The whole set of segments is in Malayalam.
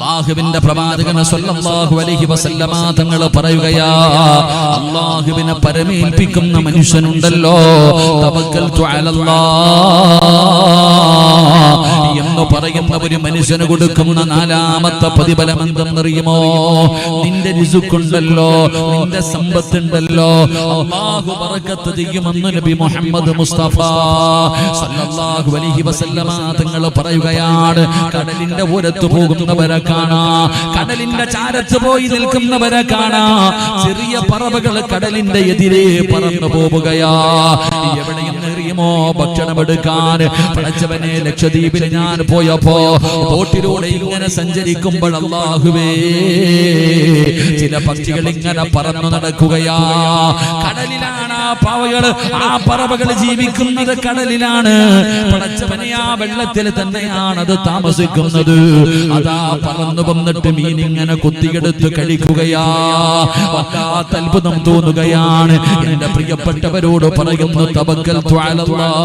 അല്ലാഹുവിന്റെ പ്രവാചകൻ സ്വല്ലല്ലാഹു അലൈഹി വസല്ലമ തങ്ങൾ പറയുകയാ, അല്ലാഹുവിനെ പരമേൽപ്പിക്കുന്ന മനുഷ്യനുണ്ടല്ലോ, തവക്കൽതു അലല്ലാഹ് എന്ന് പറയുന്ന ഒരു മനുഷ്യന് കൊടുക്കുന്ന നാലാമത്തെ പ്രതിഫലം എന്തെന്നറിയുമോ? നിന്റെ റിസ്ഖുണ്ടല്ലോ, നിന്റെ സമ്പത്തുണ്ടല്ലോ, അല്ലാഹു ബറക്കത്ത് ചെയ്യുമെന്ന് നബി മുഹമ്മദ് മുസ്തഫ സല്ലല്ലാഹു അലൈഹി വസല്ലമ തങ്ങൾ പറയുകയാണ്. കടലിന്റെ ഓരത്ത് പോകുന്നവരെ കാണാ, കടലിന്റെ ചാരത്ത് പോയി നിൽക്കുന്നവരെ കാണാ, ചെറിയ പറവകൾ കടലിന്റെ എതിരെ പറന്നു പോവുകയാ. എവിടെയെന്നറിയുമോ? ഭക്ഷണമെടുക്കാൻ. പടച്ചവനെ, ലക്ഷദ്വീപിൽ ഞാൻ പോയപ്പോ ബോട്ടിലൂടെ ഇങ്ങനെ സഞ്ചരിക്കുമ്പോൾ അല്ലാഹുവേ, ചില പക്ഷികൾ ഇങ്ങനെ പറന്നു നടക്കുകയാ. കടലിലാണ് ആ പാവകള്, ആ പറവകൾ ജീവിക്കുന്നത് കടലിലാണ്. പടച്ചവനെ, ആ വെള്ളത്തിൽ തന്നെയാണ് അത് താമസിക്കുന്നത്. അതാ പറന്നു വന്നിട്ട് മീൻ ഇങ്ങനെ കുത്തിയെടുത്ത് കഴിക്കുകയാ. വല്ലാത്ത അത്ഭുതം തോന്നുകയാണ്. എന്റെ പ്രിയപ്പെട്ടവരോട് പറയുന്നു, തവക്കൽതു അലല്ലാഹ്.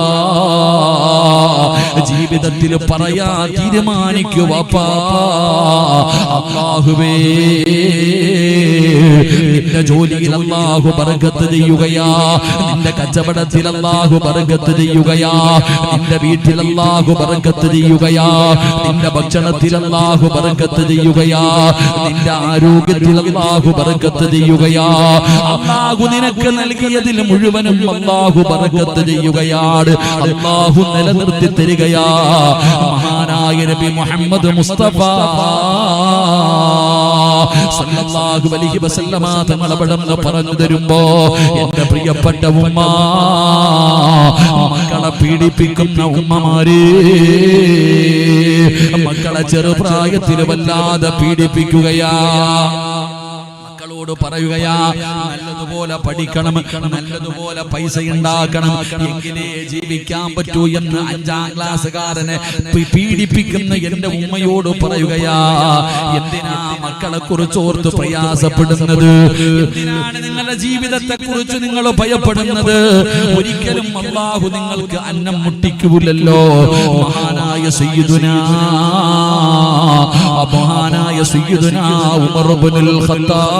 ജീവിതത്തിൽ പറയാ തീരുമാനിക്കുക, അല്ലാഹുവേ, നിന്റെ ജോലിയിൽ അല്ലാഹു ബർക്കത്ത് ചെയ്യുകയാ, നിന്റെ കച്ചവടത്തിൽ അല്ലാഹു ബർക്കത്ത് ചെയ്യുകയാ, നിന്റെ വീട്ടിൽ അല്ലാഹു ബർക്കത്ത് ചെയ്യുകയാ, നിന്റെ ഭക്ഷണത്തിൽ അല്ലാഹു ബർക്കത്ത് ചെയ്യുകയാ, നിന്റെ ആരോഗ്യത്തിൽ അല്ലാഹു ബർക്കത്ത് ചെയ്യുകയാ. അല്ലാഹു നിനക്ക് നൽകിയതിൽ മുഴുവനും അല്ലാഹു ബർക്കത്ത് ചെയ്യുകയാണ്. അല്ലാഹു നിലനിർത്തി തരികയാ. മഹാനായ നബി മുഹമ്മദ് മുസ്തഫ സല്ലല്ലാഹു അലൈഹി വസല്ലമ തങ്ങൾ അവിടുന്ന് പറഞ്ഞു തരുമ്പോ, എന്റെ പ്രിയപ്പെട്ട ഉമ്മ, മക്കളെ പീഡിപ്പിക്കുന്ന ഉമ്മമാരെ, മക്കളെ ചെറുപ്രായത്തിൽ വല്ലാതെ പീഡിപ്പിക്കുകയാ. മക്കളോട് പറയുകയാ, നല്ലതുപോലെ പഠിക്കണം, നല്ലതുപോലെ പൈസ ഉണ്ടാക്കണം, എങ്കിലേ ജീവിക്കാൻ പറ്റൂ എന്ന് 5ാം ക്ലാസ്സുകാരനെ പീഡിപ്പിക്കുന്ന എന്റെ ഉമ്മയോട് പറയുകയാ. എന്തിനാ മക്കളെ കുറിച്ച് ഓർത്ത് പ്രയാസപ്പെടുന്നത്? എന്തിനാണ് നിങ്ങളുടെ ജീവിതത്തെ കുറിച്ച് നിങ്ങൾ ഭയപ്പെടുന്നത്? ഒരിക്കലും അല്ലാഹു നിങ്ങൾക്ക് അന്നം മുട്ടിക്കൂലല്ലോ. മഹാനായ സയ്യിദുനാ ഉമർ ഇബ്നുൽ ഖത്താബ്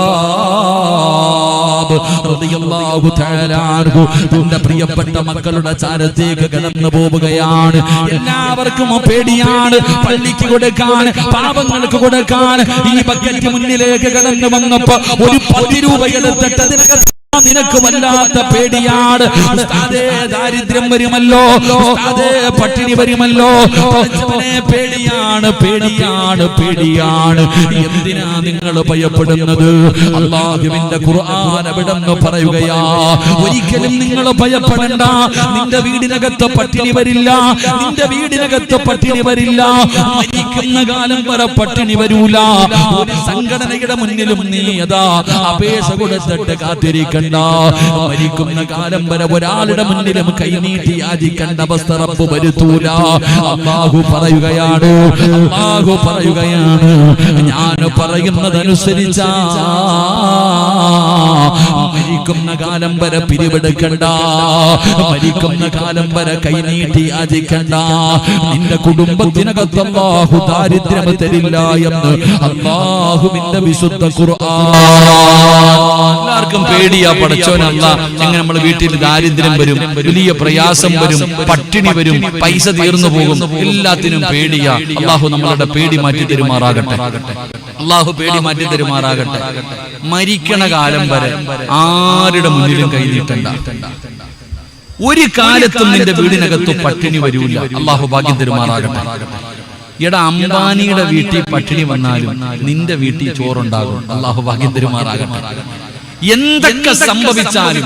റളിയല്ലാഹു തആല അൻഹു തന്റെ പ്രിയപ്പെട്ട മക്കളുടെ ചാരത്തേക്ക് കടന്നു പോവുകയാണ്. എല്ലാവർക്കും പേടിയാണ്. പള്ളിക്ക് കൊടുക്കാൻ, പാപങ്ങൾക്ക് കൊടുക്കാൻ ഈ ബക്കറ്റ് മുന്നിലേക്ക് കടന്നു വന്നപ്പോ ഒരു 10 രൂപ എടുത്തിട്ട് അതിനകത്ത് നിനക്ക് വല്ലാത്ത പേടിയാണ്. ഉസ്താദേ, ദാരിദ്ര്യം വരുമല്ലോ, ഉസ്താദേ, പട്ടിണി വരുമല്ലോ. പേടിയാണ്, പേടിയാണ്, പേടിയാണ്. എന്തിനാ നിങ്ങൾ ഭയപ്പെടുന്നത്? അല്ലാഹുവിന്റെ ഖുർആൻ അവിടെന്ന് പറയുകയാ, ഒരിക്കലും നിങ്ങൾ ഭയപ്പെടണ്ട. നിന്റെ വീടിനകത്ത് പട്ടിണി വരില്ല, നിന്റെ വീടിനകത്ത് പട്ടിണി വരില്ല. മരിക്കുന്ന കാലം വരെ പട്ടിണി വരൂല. ഒരു സംഘടനയുടെ മുന്നിലും നീ അതാ അപേക്ഷ കൊടുത്തിട്ട് കാത്തിരിക്കണം. മരിക്കുന്ന കാലം വരെ ഒരാളുടെ മുന്നിലും കൈനീട്ടി യാചിക്കേണ്ട അവസ്ഥ റബ്ബ് വരുത്തൂല. അല്ലാഹു പറയുകയാണ്, അല്ലാഹു പറയുകയാണ്, ഞാൻ പറയുന്നതനുസരിച്ചാ മരിക്കുന്ന കാലം വരെ പിരിവെടുക്കണ്ട, മരിക്കുന്ന കാലം വരെ കൈനീട്ടി യാചിക്കണ്ട. നിന്റെ കുടുംബത്തിനകത്ത് അല്ലാഹു ദാരിദ്ര്യം തരില്ല എന്ന് അല്ലാഹുവിന്റെ വിശുദ്ധ ഖുർആൻ. എല്ലാവർക്കും പേടിയാ, പടച്ചോനല്ല, എങ്ങനെ നമ്മുടെ വീട്ടിൽ ദാരിദ്ര്യം വരും, വലിയ പ്രയാസം വരും, പട്ടിണി വരും, പൈസ തീർന്നു പോകും, എല്ലാത്തിനും പേടിയാ. അല്ലാഹു നമ്മളുടെ പേടി മാറ്റി തരുമാറാകട്ടെ. അല്ലാഹു പേടി മാറ്റി തരുമാറാകട്ടെ. മരിക്കണ കാലം വരെ ആരുടെ മുന്നിലും കൈനീട്ടണ്ട. ഒരു കാലത്തും നിന്റെ വീടിനകത്ത് പട്ടിണി വരൂല. അല്ലാഹു ഭാഗ്യം തരുമാറാകട്ടെ. എടാ, അംബാനിയുടെ വീട്ടിൽ പട്ടിണി വന്നാലും നിന്റെ വീട്ടിൽ ചോറുണ്ടാകും. അല്ലാഹു ഭാഗ്യം തരുമാറാകട്ടെ. എന്തൊക്കെ സംഭവിച്ചാലും,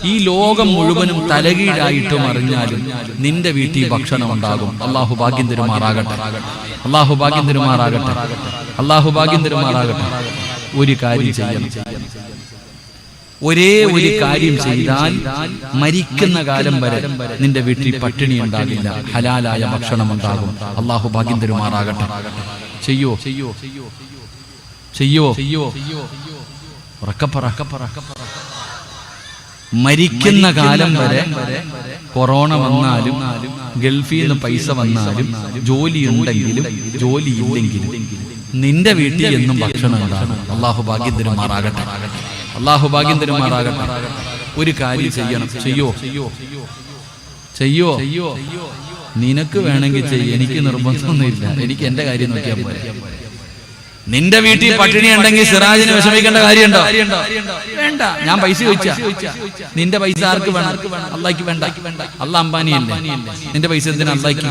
ഈ ലോകം മുഴുവനും തലകീഴായിട്ടും അറിഞ്ഞാലും നിന്റെ വീട്ടിൽ ഭക്ഷണം ഉണ്ടാകും. അല്ലാഹു ഭാഗ്യം തരുമാറാകട്ടെ. അല്ലാഹു ഭാഗ്യം തരുമാറാകട്ടെ. അല്ലാഹു ഭാഗ്യം തരുമാറാകട്ടെ. ഒരു കാര്യം ചെയ്യണം, ഒരേ ഒരു കാര്യം ചെയ്താൽ മരിക്കുന്ന കാലം വരെ നിന്റെ വീട്ടിൽ പട്ടിണി ഉണ്ടാകില്ല, ഹലാലായ ഭക്ഷണം ഉണ്ടാകും. അല്ലാഹു ഭാഗ്യം തരുമാറാകട്ടെ. ചെയ്യോ ചെയ്യോ ചെയ്യോ മരിക്കുന്ന കാലം വരെ കൊറോണ വന്നാലും, ഗൾഫിൽ നിന്ന് പൈസ വന്നാലും, ജോലി ഉണ്ടെങ്കിലും ജോലി ഇല്ലെങ്കിലും നിന്റെ വീട്ടിൽ എന്നും ഭക്ഷണം ഉണ്ടാകും. അള്ളാഹു ഭാഗ്യം തരുമാറാകട്ടെ. അള്ളാഹു ഭാഗ്യം തരുമാറാകട്ടെ. ഒരു കാര്യം ചെയ്യണം. ചെയ്യോ നിനക്ക് വേണമെങ്കിൽ ചെയ്യും, എനിക്ക് നിർബന്ധമൊന്നുമില്ല. എനിക്ക് എന്റെ കാര്യം നോക്കിയാൽ പോലെ. നിന്റെ വീട്ടിൽ പട്ടിണി ഉണ്ടെങ്കിൽ സിറാജിന് വിഷമിക്കേണ്ട കാര്യമുണ്ടോ? വേണ്ട. ഞാൻ പൈസ ചോദിച്ചാ, നിന്റെ പൈസ ആർക്ക് വേണം? അള്ളാഹ്ക്ക് വേണ്ട. അള്ളാഹ് അംബാനിയല്ലേ, നിന്റെ പൈസ എന്തിനാ അള്ളാഹ്ക്ക്?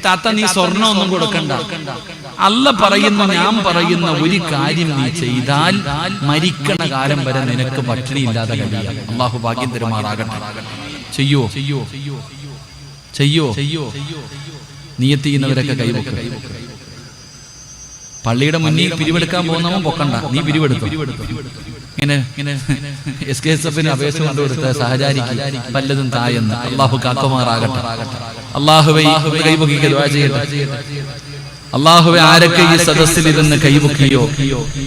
താത്ത നീ സ്വർണ്ണം ഒന്നും കൊടുക്കണ്ട. അള്ളാഹ് പറയുന്ന, ഞാൻ പറയുന്ന ഒരു കാര്യം നീ ചെയ്താൽ മരിക്കണ കാലം വരെ നിനക്ക് പട്ടിണി ഇല്ലാതെ കഴിയാം. അള്ളാഹു ഭാഗ്യം തരുമാറാകട്ടെ. ചെയ്യോ നിയത്ത് ചെയ്യുന്നവരൊക്കെ കൈവക്കും. പള്ളിയുടെ മുന്നിൽ പിരിവെടുക്കാൻ പോകുന്നവൻ പൊക്കണ്ട, നീ പിരിവെടുത്തു. ഇങ്ങനെ SKSF അപേക്ഷ കൊണ്ടുകൊടുത്ത സഹചാരിക്ക് പലതും തായെന്ന്. അള്ളാഹു കാക്കുമാറാകട്ടെ. അള്ളാഹുവേ കൈപൊക്കിക്ക് ദുആ ചെയ്യട്ടെ. അള്ളാഹുവെ ആരൊക്കെ ഈ സദസ്സിൽ ഇരുന്ന് കൈപൊക്കിയോ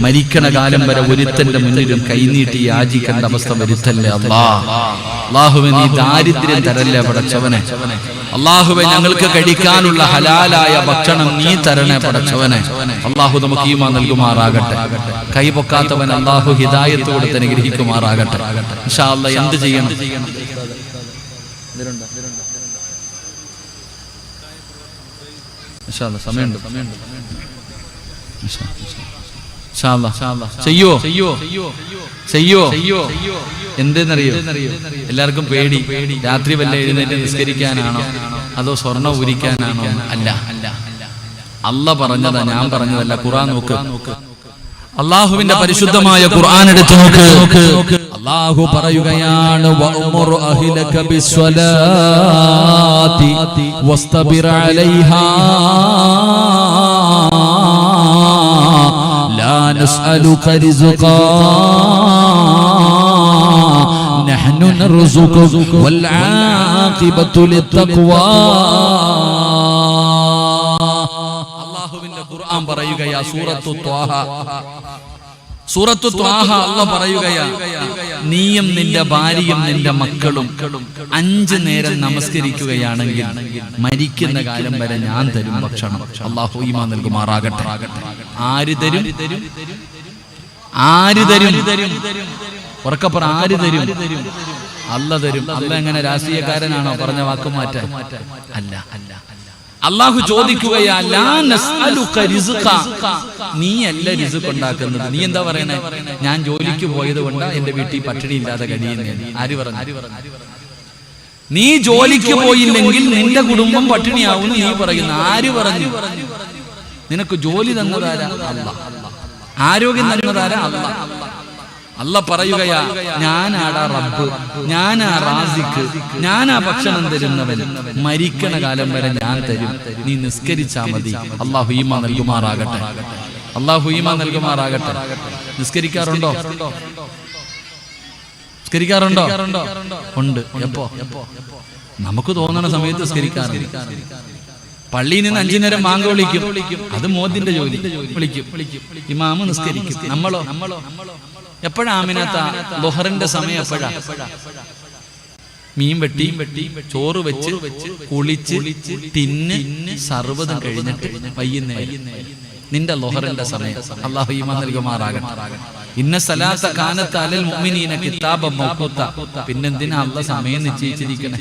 മരിക്കണ കാലം വരെ ഒരുത്തന്റെ മുന്നിലും കൈനീട്ടി യാചിക്കേണ്ട അവസ്ഥ വരുത്തല്ലേ അള്ളാഹുവെ. നീ ദാരിദ്ര്യം തരല്ലേ പടച്ചവനെ. അള്ളാഹുവെ ഞങ്ങൾക്ക് കഴിക്കാനുള്ള ഹലാലായ ഭക്ഷണം നീ തരണേ പടച്ചവനെ. അള്ളാഹു നമുക്ക് ഈമാൻ നൽകുമാറാകട്ടെ. കൈപൊക്കാത്തവൻ അള്ളാഹു ഹിദായത്ത് കൊടുത്ത് അനുഗ്രഹിക്കുമാറാകട്ടെ. ഇൻഷാ അല്ലാഹ് എന്ത് ചെയ്യണം? സമയമുണ്ട്. ചെയ്യോ എന്തെന്നറിയോ? എല്ലാവർക്കും പേടി. രാത്രി വല്ല എഴുന്നേറ്റ് നിസ്കരിക്കാനാണോ അതോ സ്വർണ്ണം ഊരിക്കാനാണോ? അല്ല, അല്ലാഹ് പറഞ്ഞതാ, ഞാൻ പറഞ്ഞതല്ല. ഖുർആൻ നോക്ക്. അള്ളാഹുവിന്റെ പരിശുദ്ധമായ ഖുർആൻ എടുത്തു നോക്ക്. അള്ളാഹു പറയുകയാണ്, വഅ്മുർ അഹ്ലക ബിസ്സലാത്തി വസ്തബിർ അലൈഹാ ലാ നസ്അലുക റിസ്ഖാ നഹ്നു നർസുഖുക വൽ ആഖിബത്തു ലിത്തഖ്വാ. അള്ളാഹുവിന്റെ ഖുർആൻ പറയുകയാ, സൂറത്തു ത്വാഹ അല്ലാഹ് പറയുകയാ, നീയും നിന്റെ ഭാര്യയും നിന്റെ മക്കളും 5 നേരം നമസ്കരിക്കുകയാണെങ്കിൽ മരിക്കുന്ന കാലം വരെ ഞാൻ തരും ഭക്ഷണം. അല്ലാഹു ഈമാൻ നൽകുമാറാകട്ടെ. ആര് തരും? ഉറക്കപ്പുറ ആര് തരും? അല്ലാഹ് തരും. അല്ലാഹ് എങ്ങനെ രാഷ്ട്രീയക്കാരനാണോ പറഞ്ഞ വാക്കുമാറ്റാൻ? അല്ല. അള്ളാഹു ചോദിക്കുകയാ, ലാ നസ്അലുക റിസ്ഖ. നീ അല്ല റിസ്ഖ് ഉണ്ടാക്കുന്നത്. നീ എന്താ പറയണേ? ഞാൻ ജോലിക്ക് പോയത് കൊണ്ട് എന്റെ വീട്ടിൽ പട്ടിണി ഇല്ലാതെ കഴിയുന്നേ. ആര് പറഞ്ഞു? നീ ജോലിക്ക് പോയില്ലെങ്കിൽ നിന്റെ കുടുംബം പട്ടിണിയാവുന്നു നീ പറയുന്നു. ആര് പറഞ്ഞു? നിനക്ക് ജോലി തന്നതാരാ? അല്ലാഹ്. ആരോഗ്യം തന്നതാരാ? അല്ലാഹ്. അല്ലാഹ് പറയുകയാ, ഞാനാടാ റബ്ബ്, ഞാനാ റാസിഖ്, ഞാനാ ഭക്ഷണം തരുന്നവൻ. മരിക്കണ കാലം വരെ ഞാൻ തരും. നീ നിസ്കരിച്ചാ മതി. അല്ലാഹു ഈമാൻ നൽകുമാറാകട്ടെ. അല്ലാഹു ഈമാൻ നൽകുമാറാകട്ടെ. നിസ്കരിക്കാറുണ്ടോ? ഉണ്ട്. എപ്പോ? നമുക്ക് തോന്നണ സമയത്ത് നിസ്കരിക്കാറുണ്ട്. പള്ളിയിൽ നിന്ന് 5 നേരം മാങ്ക വിളിക്കും. അത് മോദിന്റെ ജോലി. വിളിക്കും. ഇമാമ് നിസ്കരിക്കും. നമ്മളോ? എപ്പോഴാ ആമിനത്ത? ളുഹറിന്റെ സമയം എപ്പോഴാ? മീൻ വെട്ടി ചോറ് വെച്ച് കുളിച്ച് തിന്ന് സർവ്വതും കഴിഞ്ഞിട്ട് വൈകുന്നേരം നിന്റെ ളുഹറിന്റെ സമയം. അല്ലാഹു ഈമാൻ നൽകുമാറാകട്ടെ. ഇന്ന സലാത്ത കാനത്ത് അലൽ മുഅ്മിനീന കിതാബൻ മൗഖൂത. പിന്നെന്തിനാ അല്ലാഹ് സമയം നിശ്ചയിച്ചിരിക്കണേ?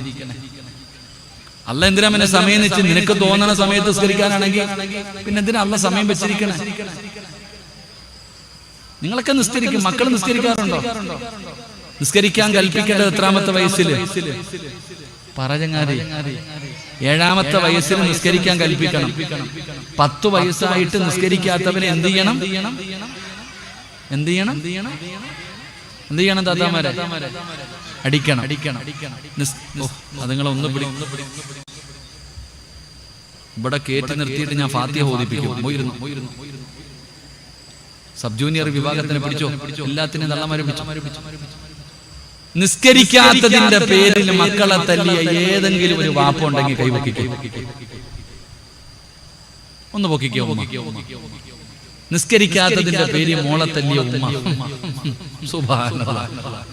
അല്ലാഹ് എന്തിനാ പിന്നെ സമയം നിശ്ചയിച്ച്? നിനക്ക് തോന്നണ സമയത്ത് നിസ്കരിക്കാനാണെങ്കിൽ പിന്നെന്തിനാ അല്ലാഹ് സമയം വെച്ചിരിക്കണേ? നിങ്ങളൊക്കെ നിസ്കരിക്കും. മക്കൾ നിസ്കരിക്കാറുണ്ടോ? നിസ്കരിക്കാൻ കൽപ്പിക്കേണ്ടത് എത്രാമത്തെ വയസ്സില്? പറചങ്ങാതി 7ാമത്തെ വയസ്സിൽ നിസ്കരിക്കാൻ കൽപ്പിക്കണം. 10 വയസ്സായിട്ട് നിസ്കരിക്കാത്തവന് എന്ത് ചെയ്യണം? താത്താമാരെ? അടിക്കണം. അത് നിങ്ങളൊന്ന് ഇവിടെ കയറ്റി നിർത്തിയിട്ട് ഞാൻ ഫാത്തിഹ ഓതിപ്പിക്കും. പോയിരുന്നു. സബ് ജൂനിയർ വിഭാഗത്തിനെ പിടിച്ചോ, എല്ലാത്തിനും തള്ളമാരെ പിടിച്ചു. നിസ്കരിക്കാത്തതിന്റെ പേരിൽ മക്കളെ തല്ലിയ ഏതെങ്കിലും ഒരു വാപ്പുണ്ടെങ്കിൽ കൈവക്കിക്കോ, ഒന്ന് പൊക്കിക്കോ. നിസ്കരിക്കാത്തതിന്റെ പേരിൽ മോളെ തല്ലിയ ഉമ്മ. സുബ്ഹാനല്ലാഹ്.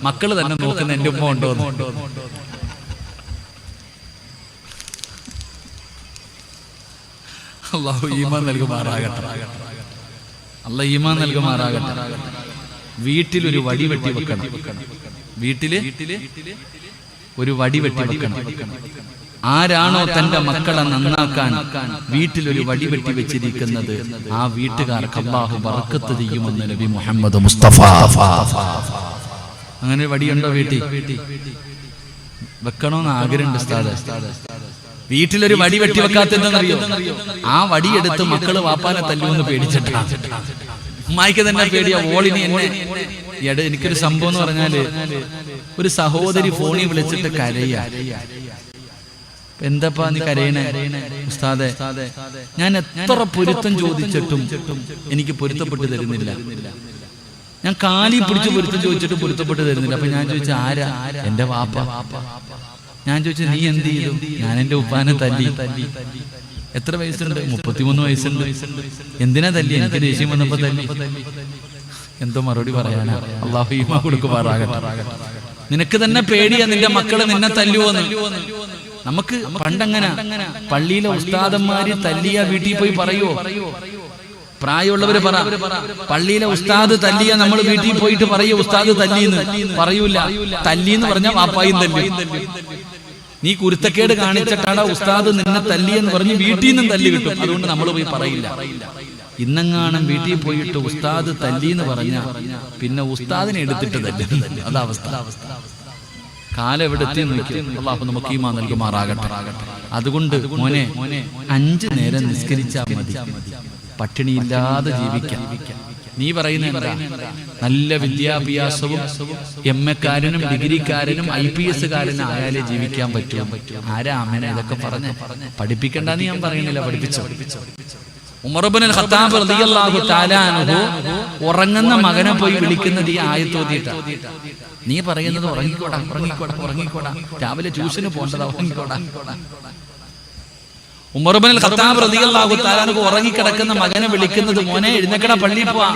മക്കള് തന്നെ നോക്കുന്ന എന്റെ ഉമ്മ ഉണ്ടോ? അല്ലാഹു ഈമാൻ നൽകുമാറാകട്ടെ. അല്ലാഹു ഈമാൻ നൽകുമാറാകട്ടെ. വീട്ടിലൊരു വടി വെട്ടി വെക്കണം. വീട്ടില് ഒരു വടി വെട്ടി വെക്കണം. ആരാണോ തന്റെ മക്കളെ നന്നാക്കാൻ വീട്ടിലൊരു വടി വെട്ടി വെച്ചിരിക്കുന്നത്, ആ വീട്ടുകാർക്ക് അല്ലാഹു ബർക്കത്ത് ചെയ്യുമെന്ന് നബി മുഹമ്മദ് മുസ്തഫ. അങ്ങനെ വടിയുണ്ടോ വീട്ടിൽ? വെക്കണോന്ന് ആഗ്രഹമുണ്ട് ഉസ്താദേ. വീട്ടിലൊരു വടി വെട്ടി വെക്കാത്തെന്താണെന്നറിയോ? ആ വടിയെടുത്ത് മക്കള് വാപ്പാനെ തല്ലുമെന്ന് പേടിച്ചിട്ടാ. ഉമ്മായിക്ക് തന്നെ പേടിയാ. ഓളിനി എന്നെ എനിക്കൊരു സംഭവം എന്ന് പറഞ്ഞാല്, ഒരു സഹോദരി ഫോണിൽ വിളിച്ചിട്ട് കരയാ. എന്താപ്പാ നീ കരയണേ? ഉസ്താദേ, ഞാൻ എത്ര പൊരുത്തം ചോദിച്ചിട്ടും എനിക്ക് പൊരുത്തപ്പെട്ട് തരുന്നില്ല. ഞാൻ കാലി പിടിച്ച് പൊരുത്തം ചോദിച്ചിട്ട് പൊരുത്തപ്പെട്ട് തരുന്നില്ല. അപ്പൊ ഞാൻ ചോദിച്ചു, ആരാ? എന്റെ വാപ്പ. ഞാൻ ചോദിച്ചു, നീ എന്ത് ചെയ്തു? ഞാൻ എന്റെ ഉപ്പാനെ തല്ലി. എത്ര വയസ്സുണ്ട്? 33 വയസ്സുണ്ട്. എന്തിനാ തല്ലി? എനിക്ക് ദേഷ്യം വന്നപ്പോ തല്ലി. എന്തോ മറുപടി പറയാനാ? അല്ലാഹു ഈമാൻ കൊടുക്കുമാറാകട്ടെ. നിനക്ക് തന്നെ പേടിയാ നിന്റെ മക്കള് നിന്നെ തല്ലുവോന്ന്. നമുക്ക് പണ്ടങ്ങനെ പള്ളിയിലെ ഉസ്താദന്മാര് തല്ലിയ വീട്ടിൽ പോയി പറയുവോ? പ്രായമുള്ളവര് പറ, പള്ളിയിലെ ഉസ്താദ് തല്ലിയ നമ്മൾ വീട്ടിൽ പോയിട്ട് പറയൂ ഉസ്താദ് തല്ലിന്ന്? പറയൂല. തല്ലിന്ന് പറഞ്ഞാൽ വാപ്പായും തല്ലി. നീ കുരുത്തക്കേട് കാണിച്ചിട്ടാണ് ഉസ്താദ് നിന്നെ തല്ലിയെന്ന് പറഞ്ഞ് വീട്ടിൽ നിന്നും തല്ലി കിട്ടും. അതുകൊണ്ട് നമ്മൾ പോയി പറയില്ല. ഇന്നെങ്ങാനും വീട്ടിൽ പോയിട്ട് ഉസ്താദ് തല്ലിന്ന് പറഞ്ഞ പിന്നെ ഉസ്താദിനെ എടുത്തിട്ട് തല്ലും. അതവസ്ഥ. കാലം എവിടെ എത്തി നോക്കി. അല്ലാഹു നമുക്ക് ഈമാൻ നൽകുമാറാകട്ടെ. അതുകൊണ്ട് മോനെ, 5 നേരം നിസ്കരിച്ചാൽ മതി, പട്ടിണിയില്ലാതെ ജീവിക്കാം. നീ പറയുന്ന എന്താ? നല്ല വിദ്യാഭ്യാസവും എംഎക്കാരനും ഡിഗ്രിക്കാരനും IPS കാരനും ആയാലേ ജീവിക്കാൻ പറ്റും. ആരാ അമ്മനെ ഇതൊക്കെ പറഞ്ഞ് പഠിപ്പിക്കണ്ടെന്ന് ഞാൻ പറയുന്നില്ല, പഠിപ്പിച്ചോ. ഉമർ ഇബ്നുൽ ഖത്താബ് റളിയല്ലാഹു തആല അൻഹു ഉറങ്ങുന്ന മകനെ പോയി വിളിക്കുന്നത് ഈ ആയത്ത് ഓതിയിട്ടാ. നീ പറയുന്നത് ഉറങ്ങിക്കോടാ, ഉറങ്ങിക്കോടാ, ഉറങ്ങിക്കോടാ, രാവിലെ ട്യൂഷന് പോകേണ്ടതാ, ഉറങ്ങിക്കോടാ. ഉമർ ഇബ്നുൽ ഖത്താബ് റളിയല്ലാഹു തആല അൻഹു ഉറങ്ങിക്കിടക്കുന്ന മകനെ വിളിക്കുന്നത്, മോനെ എഴുന്നേക്കടാ, പള്ളിയിൽ പോവാ.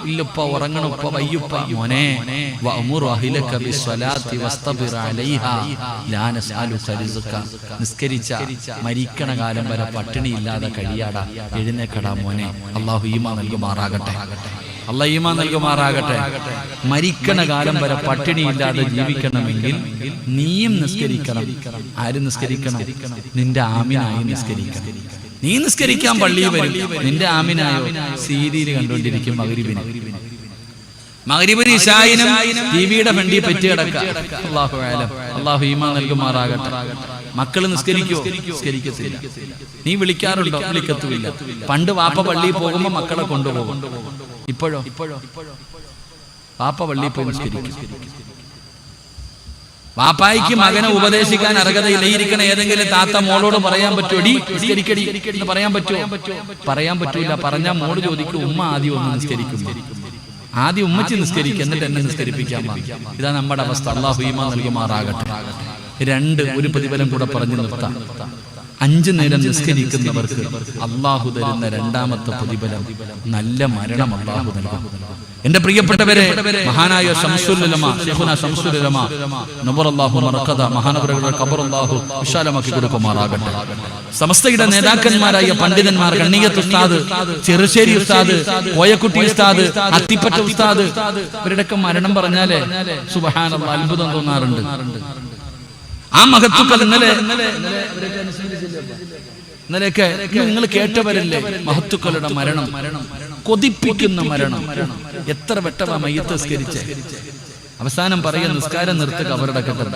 ഇല്ലപ്പ, ഉറങ്ങണം ഉപ്പ, വയ്യുപ്പ. മോനെ, വഅമുർ അഹ്ലക ബിസ്സലാത്തി വസ്തബിർ അലൈഹാ ലാ നസ്അലുക റിസ്ക. നിസ്കരിച്ച മരിക്കണ കാലം വരെ പട്ടിണിയില്ലാതെ കഴിയാടാ, എഴുന്നേക്കടാ മോനെ. അല്ലാഹു ഈമാൻ നൽകുമാറാകട്ടെ. അല്ലാഹു ഈമാൻ നൽകുമാറാകട്ടെ. മരിക്കണ കാലം വരെ പട്ടിണിയില്ലാതെ ജീവിക്കണമെങ്കിൽ നീയും നിസ്കരിക്കണം. ആരും നിസ്കരിക്കണം? നിന്റെ ആമിനായി നിസ്കരിക്കണം. നീ നിസ്കരിക്കാൻ പള്ളിയിൽ വരും, നിന്റെ ആമിനായോ സീരിയൽ കണ്ടുകൊണ്ടിരിക്കും. മഗ്രിബിനും ഇശായിനും ടിവിയുടെ ഫ്രണ്ടിൽ പെറ്റി കിടക്കുക. അല്ലാഹു അലം. അല്ലാഹു ഈമാൻ നൽകുമാറാകട്ടെ. മക്കള് നിസ്കരിക്കോ? നിസ്കരിക്കത്തില്ല. നീ വിളിക്കാറുണ്ടോ? വിളിക്കത്തുമില്ല. പണ്ട് വാപ്പ പള്ളിയിൽ പോകുമ്പോ മക്കളെ കൊണ്ടുപോകും. ഇപ്പോഴോ? വാപ്പ പള്ളിയിൽ പോയി നിസ്കരിക്കും. വാപ്പായിക്ക് മകനെ ഉപദേശിക്കാൻ അർഹതയില്ല. ഇരിക്കണ ഏതെങ്കിലും താത്ത മോളോട് പറയാൻ പറ്റുമോ? നിസ്കരിക്കടി എന്ന് പറയാൻ പറ്റുമോ? പറയാൻ പറ്റൂല. പറഞ്ഞാൽ മോള് ചോദിക്കും, ഉമ്മ ആദ്യം ഒന്ന് നിസ്കരിക്കും. ആദ്യം ഉമ്മച്ചി നിസ്കരിക്കും, എന്നിട്ട് എന്നെ നിസ്കരിപ്പിക്കാൻ. ഇതാ നമ്മുടെ അവസ്ഥ. അല്ലാഹു ഈമാൻ നൽകുമാറാകട്ടെ. 2 ഒരു പ്രതിഫലം കൂടെ പറഞ്ഞു നിർത്താം. 5 നേരം നിസ്കരിക്കുന്നവർക്ക് അല്ലാഹു തരുന്ന 2ാമത്തെ പ്രതിഫലം നല്ല മരണം അല്ലാഹു നൽകും. എന്റെ പ്രിയപ്പെട്ടവരെ, മഹാനായ ശംസുൽ ഉലമ, ശൈഖുനാ ശംസുൽ ഉലമ നബറല്ലാഹു മർഖദ, മഹാനവറുകളുടെ ഖബർ അല്ലാഹു വിശാലമാക്കി കൊടുക്കുമാറാകട്ടെ. സമസ്തയുടെ നേതാക്കന്മാരായ പണ്ഡിതന്മാർ, കണ്ണിയത്ത് ഉസ്താദ്, ചെറുശ്ശേരി ഉസ്താദ്, കോയക്കുട്ടി ഉസ്താദ്, അത്തിപ്പറ്റ ഉസ്താദ്, ഇവരുടെയൊക്കെ മരണം പറഞ്ഞാലേ സുബ്ഹാനല്ലാഹ് അത്ഭുതം തോന്നാറുണ്ട്. ആ മഹത്തുക്കൾ ഇന്നലെയൊക്കെ നിങ്ങൾ കേട്ടവരല്ലേ മഹത്തുക്കളുടെ മരണം? കൊതിപ്പിക്കുന്ന മരണം. എത്ര വെട്ടവ മയ്യത്ത് നിസ്കരിച്ച് അവസാനം പറയുന്ന നിസ്കാരം നിർത്തുക, അവരുടെ കബർ.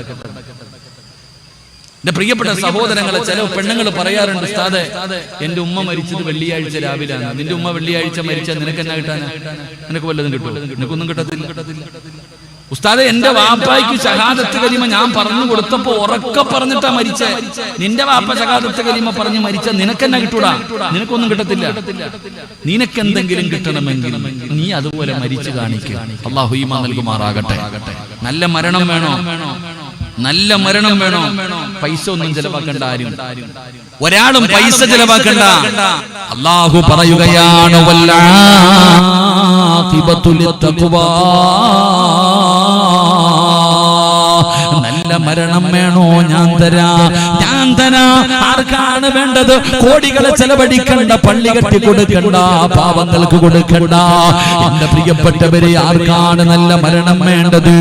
എന്റെ പ്രിയപ്പെട്ട സഹോദരങ്ങളെ, ചില പെണ്ണുങ്ങൾ പറയാറുണ്ട്, ഉസ്താദേ എന്റെ ഉമ്മ മരിച്ചത് വെള്ളിയാഴ്ച രാവിലെയാണ്. നിന്റെ ഉമ്മ വെള്ളിയാഴ്ച മരിച്ചാൽ നിനക്ക് എന്നാ കിട്ടാനാ? നിനക്ക് വല്ലതും കിട്ടുമോ? നിനക്കൊന്നും കിട്ടത്തില്ല. ഉസ്താദേ, എന്റെ വാപ്പായ്ക്ക് ശഹാദത്ത് കലിമ ഞാൻ പറഞ്ഞു കൊടുത്തപ്പോ ഉറക്കെ പറഞ്ഞിട്ടാ മരിച്ചേ. നിന്റെ വാപ്പ ശഹാദത്ത് കലിമ പറഞ്ഞ് മരിച്ച നിനക്കെന്നാ കിട്ടൂടാ? നിനക്കൊന്നും കിട്ടത്തില്ല. നിനക്കെന്തെങ്കിലും കിട്ടണമെങ്കിൽ നീ അതുപോലെ മരിച്ചു കാണിക്കുക. അല്ലാഹു ഈമാൻ നൽകുമാറാകട്ടെ. നല്ല മരണം വേണോ? നല്ല മരണം വേണോ? പൈസ ഒന്നും ചെലവാക്കണ്ട. ആരും ഒരാളും പൈസ ചെലവാക്കണ്ട. അല്ലാഹു പറയുകയാണ്, വല്ലാഖിബത്തു ലിത്തഖ്വാ. നല്ല നല്ല മരണം വേണോ? ഞാൻ തരാം. ആർക്കാണ് വേണ്ടത്? കോടികളെ ചെലവഴിക്കണ്ട, പള്ളി കെട്ടി കൊടുക്കണ്ട, പാവങ്ങൾക്ക് കൊടുക്കണ്ട. എന്റെ പ്രിയപ്പെട്ടവരെ, ആർക്കാണ് നല്ല മരണം വേണ്ടത്?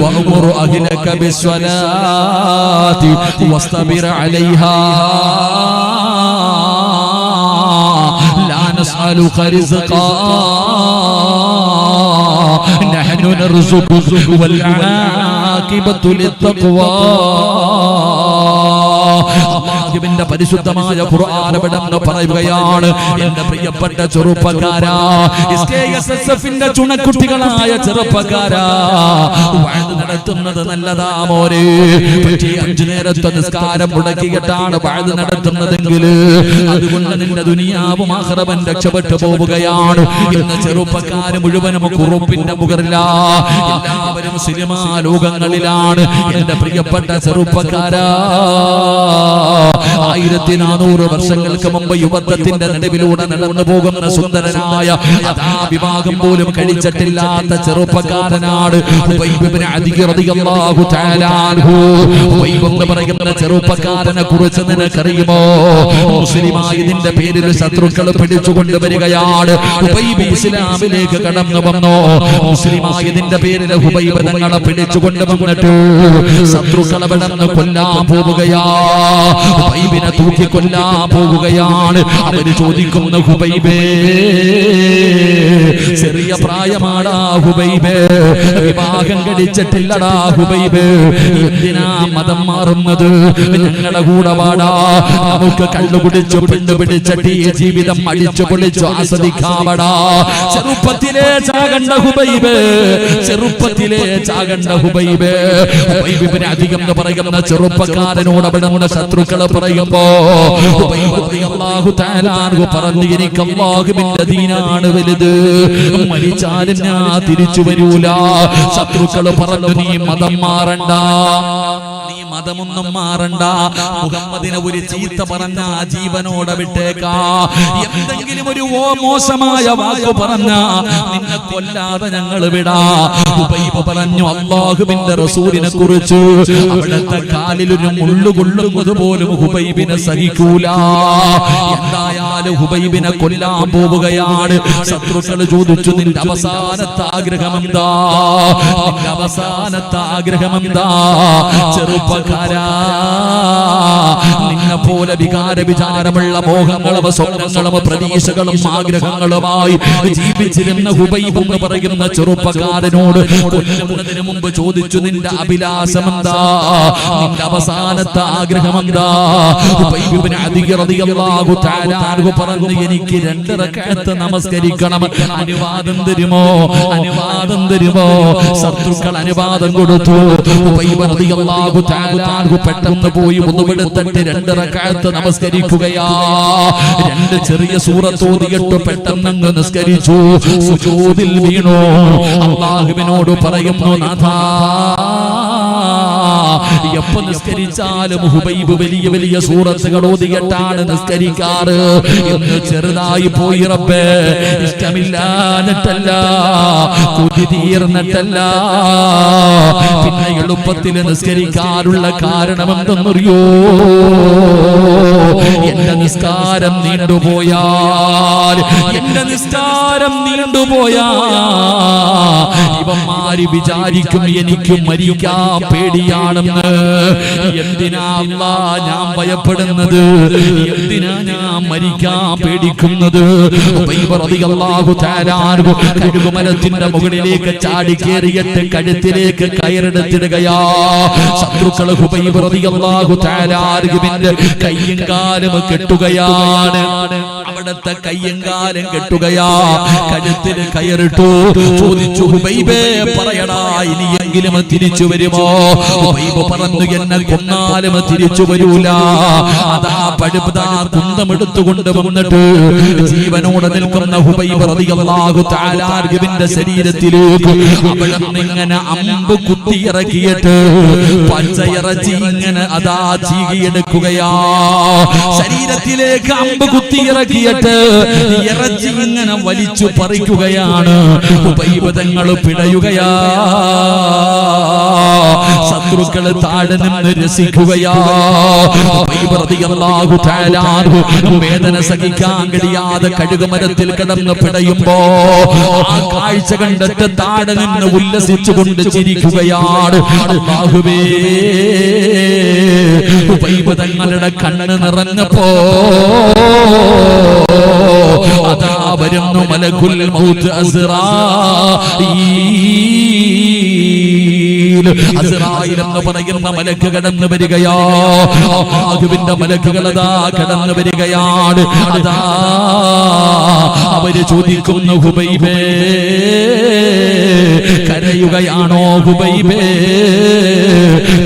വഅ്മുറു അഹ്ലക ബിസ്സലാത്തി വസ്തബിർ അലൈഹാ ലാ നസ്അലുക റിസ്ഖാ നഹ്നു നർസുഖുക വൽ ആഖിബത്തു ലിത്തഖ്വാ. അല്ലാഹുവിന്റെ പരിശുദ്ധമായ ഖുർആൻ അവിടെന്ന് പറയുകയാണ്, എന്റെ പ്രിയപ്പെട്ട ചെറുപ്പക്കാരാ, SKSSFന്റെ ചുണക്കുട്ടികളായ ചെറുപ്പക്കാരാ, വഅദ് നടത്തുന്നത് നല്ലതാ മോനെ. പക്ഷേ 5 നേരത്തെ നിസ്കാരം മുടക്കിയിട്ടാണ് വഅദ് നടത്തുന്നതെങ്കിൽ അതുകൊണ്ട് നിന്റെ ദുനിയാവും ആഖിറവും രക്ഷപ്പെട്ടു പോവുകയാണ്. ഇന്ന് ചെറുപ്പക്കാർ മുഴുവനും കുറുപ്പിന്റെ മുകളിലാ, എല്ലാവരും സിനിമാ ലോകങ്ങളിലാണ്. എന്റെ പ്രിയപ്പെട്ട ചെറുപ്പക്കാരാ, 1400 വർഷങ്ങൾക്ക് മുമ്പ് യുവത്വത്തിന്റെ നടുവിലൂടെ നടന്നു പോകുന്ന സുന്ദരനായ അതാ വിവാഹം പോലും കഴിച്ചിട്ടില്ലാത്ത ചെറുപ്പക്കാരനാണ് ഉബൈബ് ഇബ്നു അദിയ് റളിയല്ലാഹു തആല അൻഹു. ഉബൈബ് എന്ന് പറയുന്ന ചെറുപ്പക്കാരനെ കുറിച്ച് നിനക്കറിയുമോ? മുസ്ലിമായതിന്റെ പേരിൽ ശത്രുക്കൾ പിടിച്ചുകൊണ്ട് വരികയാണ്. ഉബൈബ് ഇസ്ലാമിലേക്ക് കടന്നു വന്നു. മുസ്ലിമായതിന്റെ പേരിൽ ഉബൈബ് തങ്ങളെ പിടിച്ചുകൊണ്ട് വന്നിട്ട് ശത്രുക്കൾ അവിടെ നിന്ന് കൊല്ലാൻ പോവുകയാ. ഹുബൈബിനെ തൂക്കിക്കൊല്ലാൻ പോവുകയാണ്. അവര് ചോദിക്കുന്നു, ഹുബൈബേ, ചെറിയ പ്രായമാടാ ഹുബൈബേ, വിവാഹം കഴിച്ചിട്ടില്ലടാ ഹുബൈബേ, എന്തിനാ മതം മാറുന്നത്? ഞങ്ങളുടെ കൂടെ വാടാ, നമുക്ക് കള്ളുകുടിച്ചു പെണ്ണുപിടിച്ചിട്ട് ഈ ജീവിതം അടിച്ചു പൊളിച്ചു ആസ്വദിക്കാവടാ. ചെറുപ്പത്തിലെ ചാകണ്ട ഹുബൈബേ, ചെറുപ്പത്തിലെ ചാകണ്ട ഹുബൈബേ. ഹുബൈബ് ഇബ്നു അദിയ് എന്ന് പറയുന്ന ചെറുപ്പക്കാരനോട് അവിടെ നിന്ന് ശത്രുക്കൾ പറയുമ്പോ ഹുബൈബ് റളിയല്ലാഹു തആല അൻഹു പറഞ്ഞു, എനിക്ക് അല്ലാഹുവിന്റെ ദീനാണ് വലുത്, മരിച്ചാലും ഞാൻ തിരിച്ചു വരൂല. ശത്രുക്കൾ പറഞ്ഞു, നീ മതം മാറണ്ട, നീ മതമൊന്നും മാറണ്ട, മുഹമ്മദിനെ ഒരു ചീത്ത പറഞ്ഞ ജീവനോടെ വിട്ടേക്കാ, എന്തെങ്കിലും ഒരു മോശമായ വാക്ക് പറഞ്ഞ നിന്നെ കൊല്ലാതെ ഞങ്ങൾ വിടാ. ഹുബൈബ് പറഞ്ഞു, അല്ലാഹുവിന്റെ റസൂലിനെ കുറിച്ച് അവിടുത്തെ കാലിൽ ഒരു മുള്ളു കൊള്ളുന്നത് പോലും ഹുബൈബിനെ സഹിക്കൂല. എന്തായാലും ഹുബൈബിനെ കൊല്ലാൻ പോവുകയാണ്. ശത്രുക്കൾ ചോദിച്ചു, നിന്റെ അവസാനത്തെ ആഗ്രഹമെന്താ? നിന്റെ അവസാനത്തെ ആഗ്രഹമെന്താ? ചെറുപ്പക്കാരാ, നിന്നെ പോലെ വികാര വിചാരമുള്ള മോഹങ്ങളും സ്വപ്നങ്ങളും പ്രതീക്ഷകളും ആഗ്രഹങ്ങളുമായി ജീവിച്ചിരുന്ന ഹുബൈബ് എന്ന് പറയുന്ന ചെറുപ്പക്കാരനോട് കൊല്ലുന്നതിന് മുമ്പ് ചോദിച്ചു, നിന്റെ അഭിലാഷമെന്താ? നിന്റെ അവസാനത്തെ ആഗ്രഹമെന്താ? ഹുബൈബ് ഇബ്നു അദിയ് റളിയല്ലാഹു തആല അൻഹു പറഞ്ഞു, എനിക്ക് 2 റക്അത്ത് നമസ്കരിക്കണം, അനുവാദം തരുമോ? അനുവാദം തരുമോ? ശത്രുക്കൾ അനുവാദം കൊടുത്തു. ഹുബൈബ് റളിയല്ലാഹു തആല അൻഹു പെട്ടെന്ന് പോയി ഉദുവെടുത്തിട്ട് 2 റക്അത്ത് നമസ്കരിക്കുകയാ. 2 ചെറിയ സൂറത്ത് ഓതിയിട്ട് പെട്ടെന്ന് അങ്ങ് നിസ്കരിച്ചു. സുജൂദിൽ വീണു. അല്ലാഹുവിനോട് പറയുന്നു, നാഥാ, എപ്പോ നിസ്കരിച്ചാലും ഹുബൈബ് വലിയ വലിയ സൂറത്തുകൾ ഓതിയിട്ടാണ് നിസ്കരിക്കാറ്. ഇന്ന് ചെറുതായി പോയി റബ്ബേ, ഇഷ്ടമില്ലാഞ്ഞിട്ടല്ല, കൊതി തീർന്നിട്ടല്ല, പിന്നെ എളുപ്പത്തിൽ നിസ്കരിക്കാനുള്ള കാരണം എന്തെന്നറിയോ? എന്റെ നിസ്കാരം നീണ്ടുപോയാൽ, എന്റെ നിസ്കാരം നീണ്ടുപോയാ ഇവന്മാര് വിചാരിക്കും എനിക്ക് മരിക്കാൻ പേടിയാണെന്ന്. എന്തിനാ അല്ലാഹ് ഞാൻ ഭയപ്പെടുന്നത്? എന്തിനാ ഞാൻ മരിക്കാൻ പേടിക്കുന്നത്? ഉബൈബ് റളിയല്ലാഹു തആല അൻഹു കഴുകുമരത്തിന്റെ മുകളിലേക്ക് ചാടി കയറിയിട്ട് കഴുത്തിലേക്ക് കയറെടുത്തിടുകയാ. ശത്രുക്കൾ ഉബൈബ് റളിയല്ലാഹു തആല അൻഹുവിന്റെ കയ്യും കാലും കെട്ടുകയാണ്. അവിടുത്തെ കയ്യും കാലും കെട്ടുകയാ. കഴുത്തിൽ കയറിട്ടു. ചോദിച്ചു, ഹുബൈബേ പറയടാ, ഇനിയെങ്കിലും തിരിച്ചു വരുമോ? ഹുബൈബ് പറഞ്ഞു, എന്നെ കൊന്നാലും തിരിച്ചു വരൂല. അതാ പഴുതാ കുന്തമെടുത്തുകൊണ്ട് വന്നിട്ട് ജീവനോടെ നിൽക്കുന്ന ഹുബൈബ് റളിയല്ലാഹു തആല അൻഹുവിന്റെ ശരീരത്തിലേക്ക് അവിടെ ഇങ്ങനെ അമ്പ് കുത്തിയിറക്കിയിട്ട് പച്ചയിറച്ചി ഇങ്ങനെ അതാ ചീകിയെടുക്കുകയാ. ശരീരത്തിലേക്ക് അമ്പ് കുത്തിയിറക്കിയ വിറകിയട്ട് ഇറച്ചി ഇങ്ങനെ വലിച്ചു പറിക്കുകയാണ്. ഹുബൈബ് തങ്ങൾ പിടയുകയാ. ശത്രുക്കള് താഴെ നിന്ന് രസിക്കുകയാ. ഹുബൈബ് റളിയല്ലാഹു തആല വേദന സഹിക്കാൻ കഴിയാതെ കഴുകുമരത്തിൽ കിടന്ന് പിടയുമ്പോ ആ കാഴ്ച കണ്ടിട്ട് താഴെ നിന്ന് ഉല്ലസിച്ചുകൊണ്ട് ചിരിക്കുകയാണ്. അല്ലാഹുവേ, ഹുബൈബ് തങ്ങളുടെ കണ്ണ് നിറഞ്ഞപ്പോ അതാ വരുന്നു മലക്കുൽ മൗത്ത് അസ്റായീൽ എന്ന് പറയുന്ന മലക്ക് കടന്നു വരികയാ. അല്ലാഹുവിന്റെ മലക്കുകൾ അതാ കടന്നു വരികയാണ്. അതാ അവര് ചോദിക്കുന്നു, ഹുബൈബേ കരയുകയാണോ? ഹുബൈബേ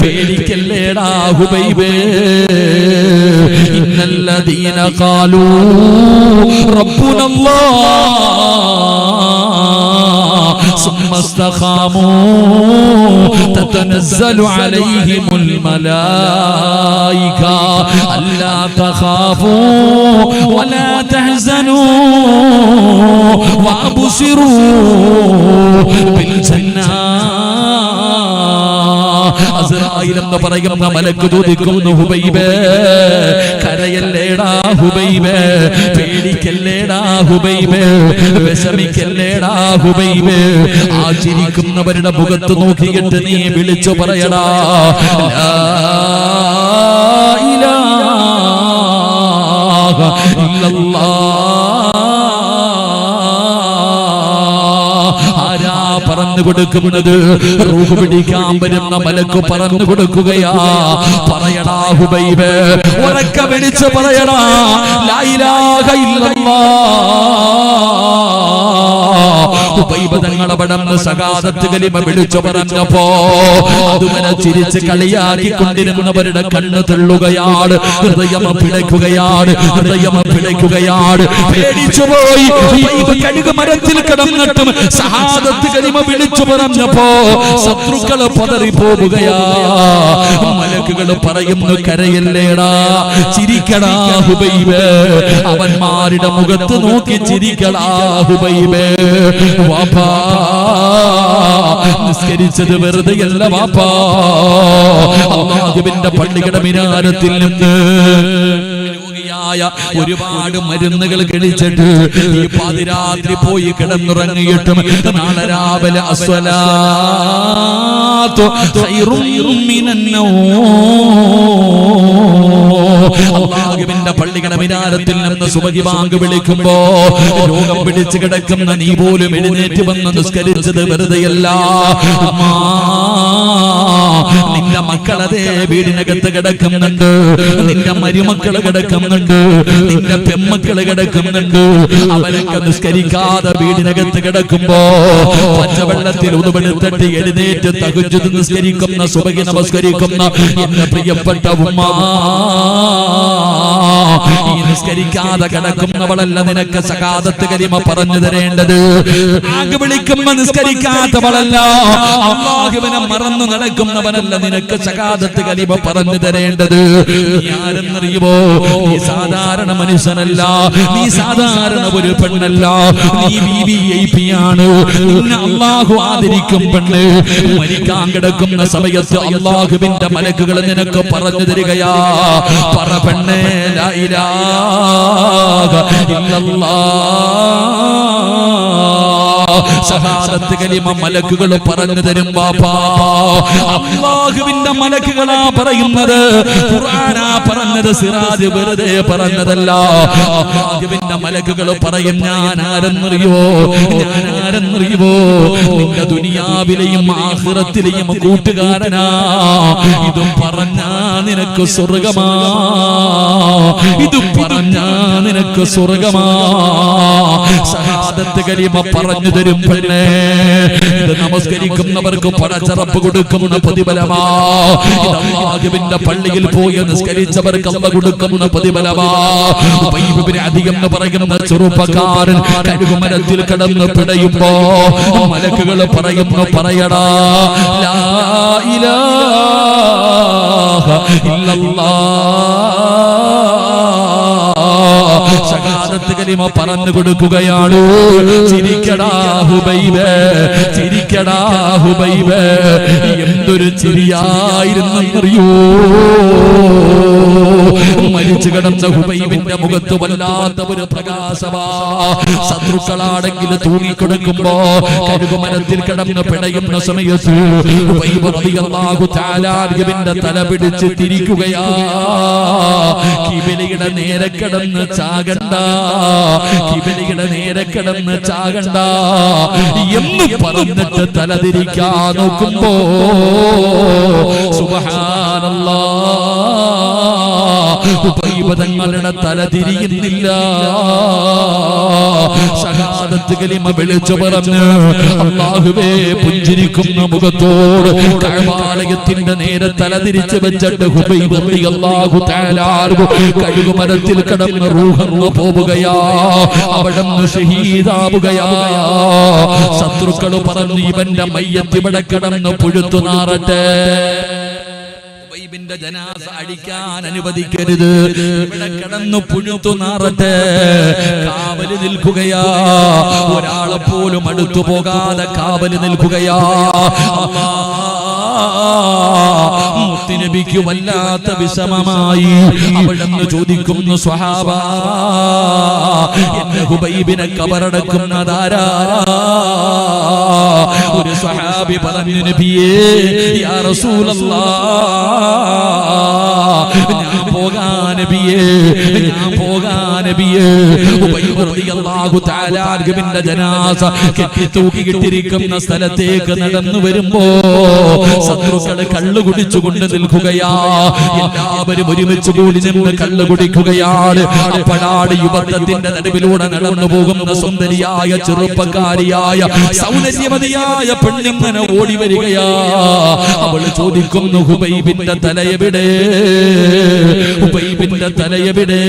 പേടിക്കല്ലേടാ ഹുബൈബേ. ഇന്നല്ലദീന ഖാലൂ റബ്ബുനല്ലാഹ് സുമ്മ ഇസ്തഖാമൂ تتنزل عليهم الملائكة ألا تخافوا ولا تحزنوا وأبشروا بالجنة. അസ്റായീൽ എന്ന് പറയുന്ന മലക്ക് ചോദിക്കുന്നു, ഹുബൈബേ കരയല്ലേടാ ഹുബൈബേ, പേടിക്കല്ലേടാ ഹുബൈബേ, വിഷമിക്കല്ലേടാ ഹുബൈബേ. ആ ചിരിക്കുന്നവരുടെ മുഖത്ത് നോക്കിയിട്ട് നീ വിളിച്ചു പറയടാ, ലാ ഇലാഹ ഇല്ലല്ലാഹ്. പറഞ്ഞു കൊടുക്കുന്നത് റൂഹ് പിടിക്കാൻ വരുന്ന മലക്ക് പറഞ്ഞു കൊടുക്കുകയാ. പറയടാ ഹുബൈബേ, ഉറക്കെ വിളിച്ച് പറയടാ, ലാ ഇലാഹ ഇല്ലല്ലാഹ്. ഹുബൈബ് തങ്ങൾ അവിടുന്ന് ശഹാദത്ത് കലിമ വിളിച്ചു പറഞ്ഞപ്പോ അതുവരെ ചിരിച്ച് കളിയാക്കിക്കൊണ്ടിരുന്നവരുടെ കണ്ണ് തെള്ളുകയാണ്. ഹൃദയം പിടയ്ക്കുകയാണ്. ഹൃദയം പിടയ്ക്കുകയാണ്. പേടിച്ചുപോയി. ഹുബൈബ് കഴുകുമരത്തിൽ കിടന്നിട്ടും ശഹാദത്ത് കലിമ വിളിച്ചു പറഞ്ഞപ്പോ ശത്രുക്കള് പതറിപ്പോവുകയാ. മലക്കുകൾ പറയുന്നു, കരയല്ലേടാ, ചിരിക്കടാ ഹുബൈബേ. അവന്മാരുടെ മുഖത്ത് നോക്കി ചിരിക്കടാ ഹുബൈബേ. വാപ്പാ നിസ്കരിച്ചത് വെറുതെയല്ല വാപ്പാ. അല്ലാഹുവിന്റെ പള്ളിയുടെ മിനാരത്തിൽ നിന്ന് ഒരുപാട് മരുന്നുകൾ കഴിച്ചിട്ട് ഈ പാതിരാത്രി പോയി കിടന്നുറങ്ങിയിട്ടും നാളെ രാവിലെ അസ്സലാത്തു ഖൈറും മിനന്നൗം. അല്ലാഹുവിന്റെ പള്ളിയുടെ മിനാരത്തിൽ നിന്ന് സുബഹി ബാങ്ക് വിളിക്കുമ്പോ രോഗം പിടിച്ചു കിടക്കുന്ന നീ പോലും എഴുന്നേറ്റ് വന്ന് നിസ്കരിച്ചത് വെറുതെയല്ല. നിന്റെ മക്കളതേ വീടിനകത്ത് കിടക്കുന്നുണ്ട്, നിന്റെ മരുമക്കള് കിടക്കുന്നുണ്ട്, നിന്റെ പെമ്മക്കള് കിടക്കുന്നുണ്ട്. അവരൊക്കെ നിസ്കരിക്കാതെ വീടിനകത്ത് കിടക്കുമ്പോ പച്ചവെള്ളത്തിൽ ഉതുവെടുത്തിട്ട് എഴുന്നേറ്റ് തഹജ്ജുദ് നിസ്കരിക്കുന്ന, സുബഹി നമസ്കരിക്കുന്ന എന്റെ പ്രിയപ്പെട്ട ഉമ്മ, ഈ നിസ്കരിക്കാതെ കിടക്കുന്നവളല്ല നിനക്ക് ശഹാദത്ത് കലിമ പറഞ്ഞു തരേണ്ടത്. ആഗ് വിളിക്കുമ്പോ നിസ്കരിക്കാത്തവളല്ല, അല്ലാഹുവിനെ മറന്നു നടക്കുന്നവനല്ല നിനക്ക് ശഹാദത്ത് കലിമ പറഞ്ഞു തരേണ്ടത്. നീ ആരെന്നറിയുമോ? നീ സാധാരണ മനുഷ്യനല്ല, നീ സാധാരണ ഒരു പെണ്ണല്ല, നീ VIP ആണ്. നിന്നെ അല്ലാഹു ആദരിക്കും പെണ്ണ്. മരിക്കാൻ കിടക്കുന്ന സമയത്ത് അല്ലാഹുവിന്റെ മലക്കുകൾ നിനക്ക് പറഞ്ഞു തരികയാ, പറ പെണ്ണേ ലാ ഇലാഹ ഇല്ലല്ലാഹ്. ശഹാദത്ത് കലിമ മലക്കുകൾ പറഞ്ഞു തരും ബാപ്പാ. അല്ലാഹുവിന്റെ മലക്കുകളാ പറയുന്നത്, ഖുർആനാ പറഞ്ഞത്, സിറാജ് വെറുതെ പറഞ്ഞതല്ല. അല്ലാഹുവിന്റെ മലക്കുകൾ പറയും, ഞാൻ ആരെന്നറിയോ? ഞാൻ ആരെന്നറിയോ? നിന്റെ ദുനിയാവിലെയും ആഖിറത്തിലെയും കൂട്ടുകാരനാ. ഇതും പറഞ്ഞാ നിനക്ക് സ്വർഗമാ, ഇതും പറഞ്ഞാ നിനക്ക് സ്വർഗമാ. ശഹാദത്ത് കലിമ പറഞ്ഞു തരും പെണ്ണേ. ഇത് നമസ്കരിക്കുന്നവർക്ക് പടച്ചറപ്പ് കൊടുക്കുന്ന പ്രതിഫലമാ. ഇത് അല്ലാഹുവിന്റെ പള്ളിയിൽ പോയി നിസ്കരിച്ചവർക്ക് അല്ലാഹു കൊടുക്കുന്ന പ്രതിഫലമാ. ഉബൈബ് അധികം എന്ന് പറയുന്ന ചെറുപ്പക്കാരൻ കഴുകുമരത്തിൽ കിടന്ന് പിടയുമ്പോ മലക്കുകൾ പറയുന്നു, പറയടാ ലാ ഇലാഹ ഇല്ലല്ലാഹ്. ഷഹാദത്ത് കലിമ പറഞ്ഞു കൊടുക്കുകയാണ്. ചിരിക്കടാ ഹുബൈബേ, ചിരിക്കടാ ഹുബൈബേ. എന്തൊരു ചിരിയായിരുന്നറിയോ. മരിച്ചു കിടന്ന ഹുബൈബിന്റെ മുഖത്ത് വല്ലാത്ത ഒരു പ്രകാശമാ. ശത്രുക്കളാണെങ്കിൽ തൂങ്ങിക്കൊടുക്കുമ്പോ കഴുകുമരത്തിൽ കിടന്ന് പിടയുന്ന സമയത്ത് ഹുബൈബ് റളിയല്ലാഹു തആല അൻഹുവിന്റെ തല പിടിച്ച് തിരിക്കുകയാ. കിബിലയുടെ നേരെ കിടന്ന് ചാകണ്ട, കിബിലയുടെ നേരെ കിടന്ന് ചാകണ്ട എന്ന് പറഞ്ഞിട്ട് തല തിരിക്കാൻ നോക്കുമ്പോ സുബ്ഹാനല്ലാഹ്, ഹുബൈബ് തങ്ങളുടെ തല തിരിയുന്നില്ല. ഷഹാദത്ത് കലിമ വിളിച്ചു പറഞ്ഞ് അല്ലാഹുവേ പുഞ്ചിരിക്കുന്ന മുഖത്തോട് കഅബാലയത്തിന്റെ നേരെ തല തിരിച്ചു വെച്ചിട്ട് ഹുബൈബ് റളിയല്ലാഹു തആല കഴുകുമരത്തിൽ കിടന്ന് റൂഹ് പോവുകയാ. അവിടുന്ന് ഷഹീദാവുകയാ. ശത്രുക്കൾ പറഞ്ഞു ഇവന്റെ മയ്യത്ത് ഇവിടെ കിടന്ന് പുഴുത്തു നാറട്ടെ, ഹുബൈബിന്റെ ജനാസ അടിക്കാൻ അനുവദിക്കരുത്, ഇവിടെ കിടന്നു പുഴുത്തു നാറട്ടെ. കാവല് നിൽക്കുകയാ. ഒരാളെ പോലും അടുത്തു പോകാതെ കാവല് നിൽക്കുകയാ. മുത്തുനബിക്ക് വല്ലാത്ത വിഷമമായി. അവിടുന്ന് ചോദിക്കുന്നു സ്വഹാബ, എന്റെ ഹുബൈബിനെ കബറടക്കുന്നതാരാ? ഒരു സ്വഹാബി പറഞ്ഞു നബിയേ, യാ റസൂലല്ലാഹ്, ഞാൻ പോകാൻ നബിയേ, ഞാൻ പോകാൻ നബിയേ. ഹുബൈബ് റളിയല്ലാഹു തആല അൻഹുവിന്റെ ജനാസ കെട്ടി തൂക്കിയിട്ടിരിക്കുന്ന സ്ഥലത്തേക്ക് നടന്നു വരുമ്പോ ശത്രുക്കള് കള്ളു കുടിച്ചുകൊണ്ട് നിൽക്കുകയാ. എല്ലാവരും ഒരുമിച്ച് കൂടി നിന്ന് കള്ളു കുടിക്കുകയാണ്. അപ്പോഴാണ് യുവത്വത്തിന്റെ നടുവിലൂടെ നടന്നു പോകുന്ന സുന്ദരിയായ ചെറുപ്പക്കാരിയായ സൗന്ദര്യമതിയായ പെണ്ണിങ്ങനെ ഓടി വരികയാ. അവള് ചോദിക്കുന്നു ഹുബൈബിന്റെ തലയെവിടെ, ഹുബൈബിന്റെ തലയെവിടെ?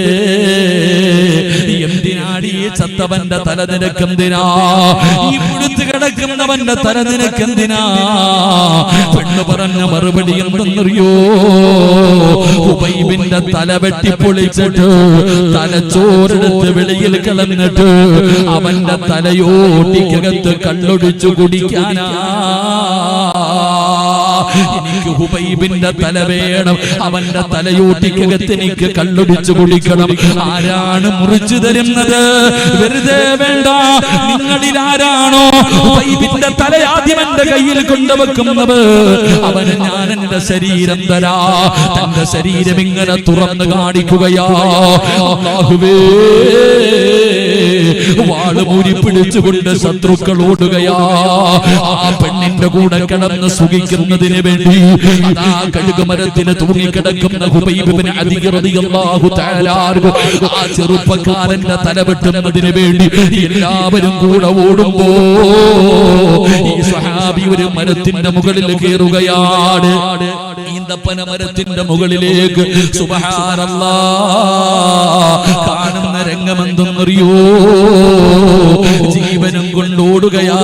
എന്തിനാണ് ഈ ചത്തവന്റെ തല നിനക്കെന്തിനാ? ഈ പുഴുത്ത് കിടക്കുന്നവന്റെ തല നിനക്കെന്തിനാ? പെണ്ണ് പറഞ്ഞ മറുപടി എന്തെന്നറിയോ? ഹുബൈബിന്റെ തല വെട്ടിപ്പൊളിച്ചിട്ട് തലച്ചോറെടുത്ത് വെളിയിൽ കളഞ്ഞിട്ട് അവന്റെ തലയോട്ടിക്കകത്ത് കള്ളൊടിച്ചു കുടിക്കാനാ. എനിക്ക് ഹുബൈബിന്റെ തല വേണം, അവന്റെ തലയോട്ടിക്കകത്ത് എനിക്ക് കള്ളൊടിച്ചു കുടിക്കണം. ആരാണ് മുറിച്ചു തരുന്നത്? വെറുതെ വേണ്ട. നിങ്ങളിൽ ആരാണോ ഹുബൈബിന്റെ തല ആദ്യം എന്റെ കയ്യിൽ കൊണ്ടുവെക്കുന്നത്, അവന് ഞാൻ എന്റെ ശരീരം തരാ. തന്റെ ശരീരം ഇങ്ങനെ തുറന്നു കാണിക്കുകയാ. അല്ലാഹുവേ, വാള് മൂരി പിടിച്ചുകൊണ്ട് ശത്രുക്കൾ ഓടുകയാ. ആ പെണ്ണിന്റെ കൂടെ കിടന്ന് സുഖിക്കുന്നതിന് വേണ്ടി ആ കഴുകുമരത്തിന് തൂങ്ങിക്കിടക്കുന്ന ഹുബൈബ് ഇബ്നു അദി റളിയല്ലാഹു തആല അൻഹു ആ ചെറുപ്പക്കാരന്റെ തല വെട്ടുന്നതിന് വേണ്ടി എല്ലാവരും കൂടെ ഓടുമ്പോ ഈ സ്വഹാബി ഒരു മരത്തിന്റെ മുകളിൽ കയറുകയാണ്. ഈന്തപ്പന മരത്തിന്റെ മുകളിലേക്ക് സുബ്ഹാനല്ലാഹ് കാണുന്ന രംഗമെന്തെന്നറിയോ? ജീവനും കൊണ്ടോടുകയാ.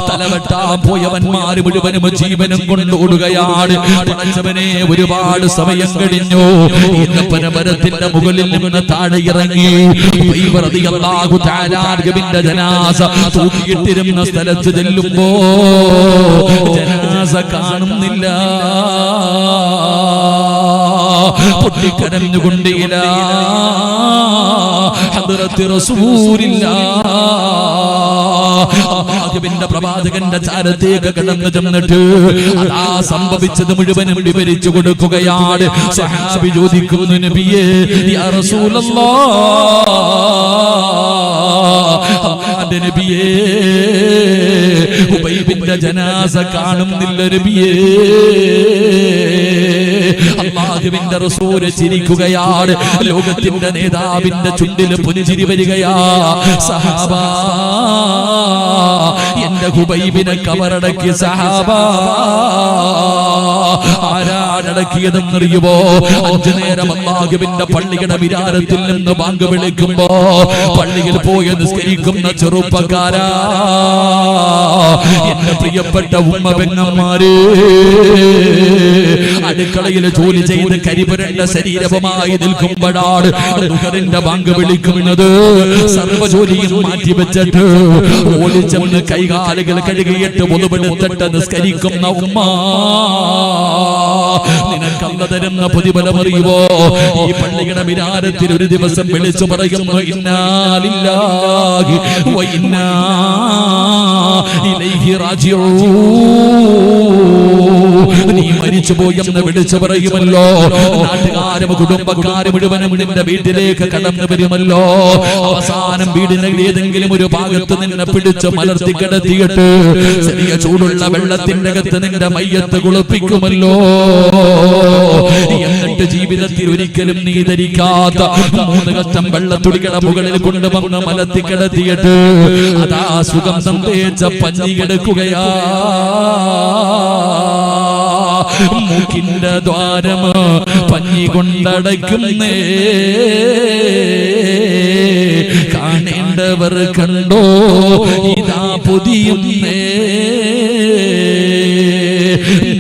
തലവെട്ടാൻ പോയവന്മാര് മുഴുവനും ജീവനും കൊണ്ടോടുകയാണ്. പടച്ചവനെ, ഒരുപാട് സമയം കഴിഞ്ഞു. ഈന്തപ്പന മരത്തിന്റെ മുകളിൽ നിന്ന് താഴെ ഇറങ്ങി ഹുബൈബ് റളിയല്ലാഹു തആല അൻഹുവിന്റെ ജനാസ തൂക്കിയിട്ടിരുന്ന സ്ഥലത്ത് ചെല്ലുമ്പോ ജനാസ കാണുന്നില്ല. പൊട്ടിക്കരഞ്ഞുകൊണ്ട് ഇലാ ഹദ്റത്തി റസൂലില്ലാഹ്, അല്ലാഹുവിന്റെ പ്രവാചകന്റെ ചാരത്തേക്ക് കടന്നു ചെന്നിട്ട് അതാ സംഭവിച്ചത് മുഴുവനും വിവരിച്ചു കൊടുക്കുകയാണ്. സ്വഹാബി ചോദിക്കുന്നു നബിയേ, യാ റസൂലല്ലാഹ്, അല്ലാഹുവിന്റെ നബിയേ, ഹുബൈബിന്റെ ജനാസ കാണുന്നില്ല നബിയേ. അല്ലാഹുവിന്റെ റസൂല് ചിരിക്കുകയാണ്. ലോകത്തിന്റെ നേതാവിന്റെ ചുണ്ടിൽ പുഞ്ചിരി വരികയാ. സഹാബാ, എന്റെ ഹുബൈബിനെ കബറടക്കി സഹാബാ. ആരാടക്കിയതെന്നറിയുമോ? 5 നേരം അല്ലാഹുവിന്റെ പള്ളിയുടെ വിരാരത്തിൽ നിന്ന് ബാങ്ക് വിളിക്കുമ്പോ പള്ളിയിൽ പോയി നിസ്കരിക്കുന്ന ചെറുപ്പക്കാരാ, എന്റെ പ്രിയപ്പെട്ട ഉമ്മ പെങ്ങന്മാരെ, അടുക്കളയിൽ ജോലി ചെയ്ത് കരിപുരണ്ട ശരീരവുമായി നിൽക്കുമ്പോഴാണ് ദുഹറിന്റെ ബാങ്ക് വിളിക്കുന്നത്. സർവ്വ ജോലിയും മാറ്റിവെച്ചിട്ട് ഓടിച്ചെന്ന് കൈകാലുകൾ കഴുകിയിട്ട് മുതുപെടുത്തിട്ട് നിസ്കരിക്കുന്ന ഉമ്മ, നിനക്കല്ല തരുന്ന പ്രതിഫലമറിയുവോ? ഈ പള്ളിയുടെ മിനാരത്തിൽ ഒരു ദിവസം വിളിച്ചു പറയുന്നു, ഇന്നാ ലില്ലാഹി വ ഇന്നാ ഇലൈഹി റാജിഊൻ. നീ മരിച്ചുപോയെന്ന് വിളിച്ചു പറയുമല്ലോ. നാട്ടുകാരും കുടുംബക്കാരും മുഴുവനും നിന്റെ വീട്ടിലേക്ക് കടന്നു വരുമല്ലോ. അവസാനം വീടിന്റെ ഏതെങ്കിലും ഒരു ഭാഗത്ത് നിന്നെ പിടിച്ച് മലർത്തി കിടത്തിയിട്ട് ചെറിയ ചൂടുള്ള വെള്ളത്തിന്റെ അകത്ത് നിന്റെ മയ്യത്ത് കുളിപ്പിക്കുമല്ലോ. എന്നിട്ട് ജീവിതത്തിൽ ഒരിക്കലും നീ ധരിക്കാത്ത 3 കഷ്ടം വെള്ളത്തുടികളുടെ മുകളിൽ കൊണ്ടുവന്ന് മലർത്തി കിടത്തിയിട്ട് അതാ സുഗന്ധം തേച്ച പഞ്ഞി കിടക്കുകയാ. മൂക്കിന്റെ ദ്വാരം പഞ്ഞി കൊണ്ടടയ്ക്കുന്നേ, കാണേണ്ടവർ കണ്ടോ ഇതാ പൊതിയുന്നേ.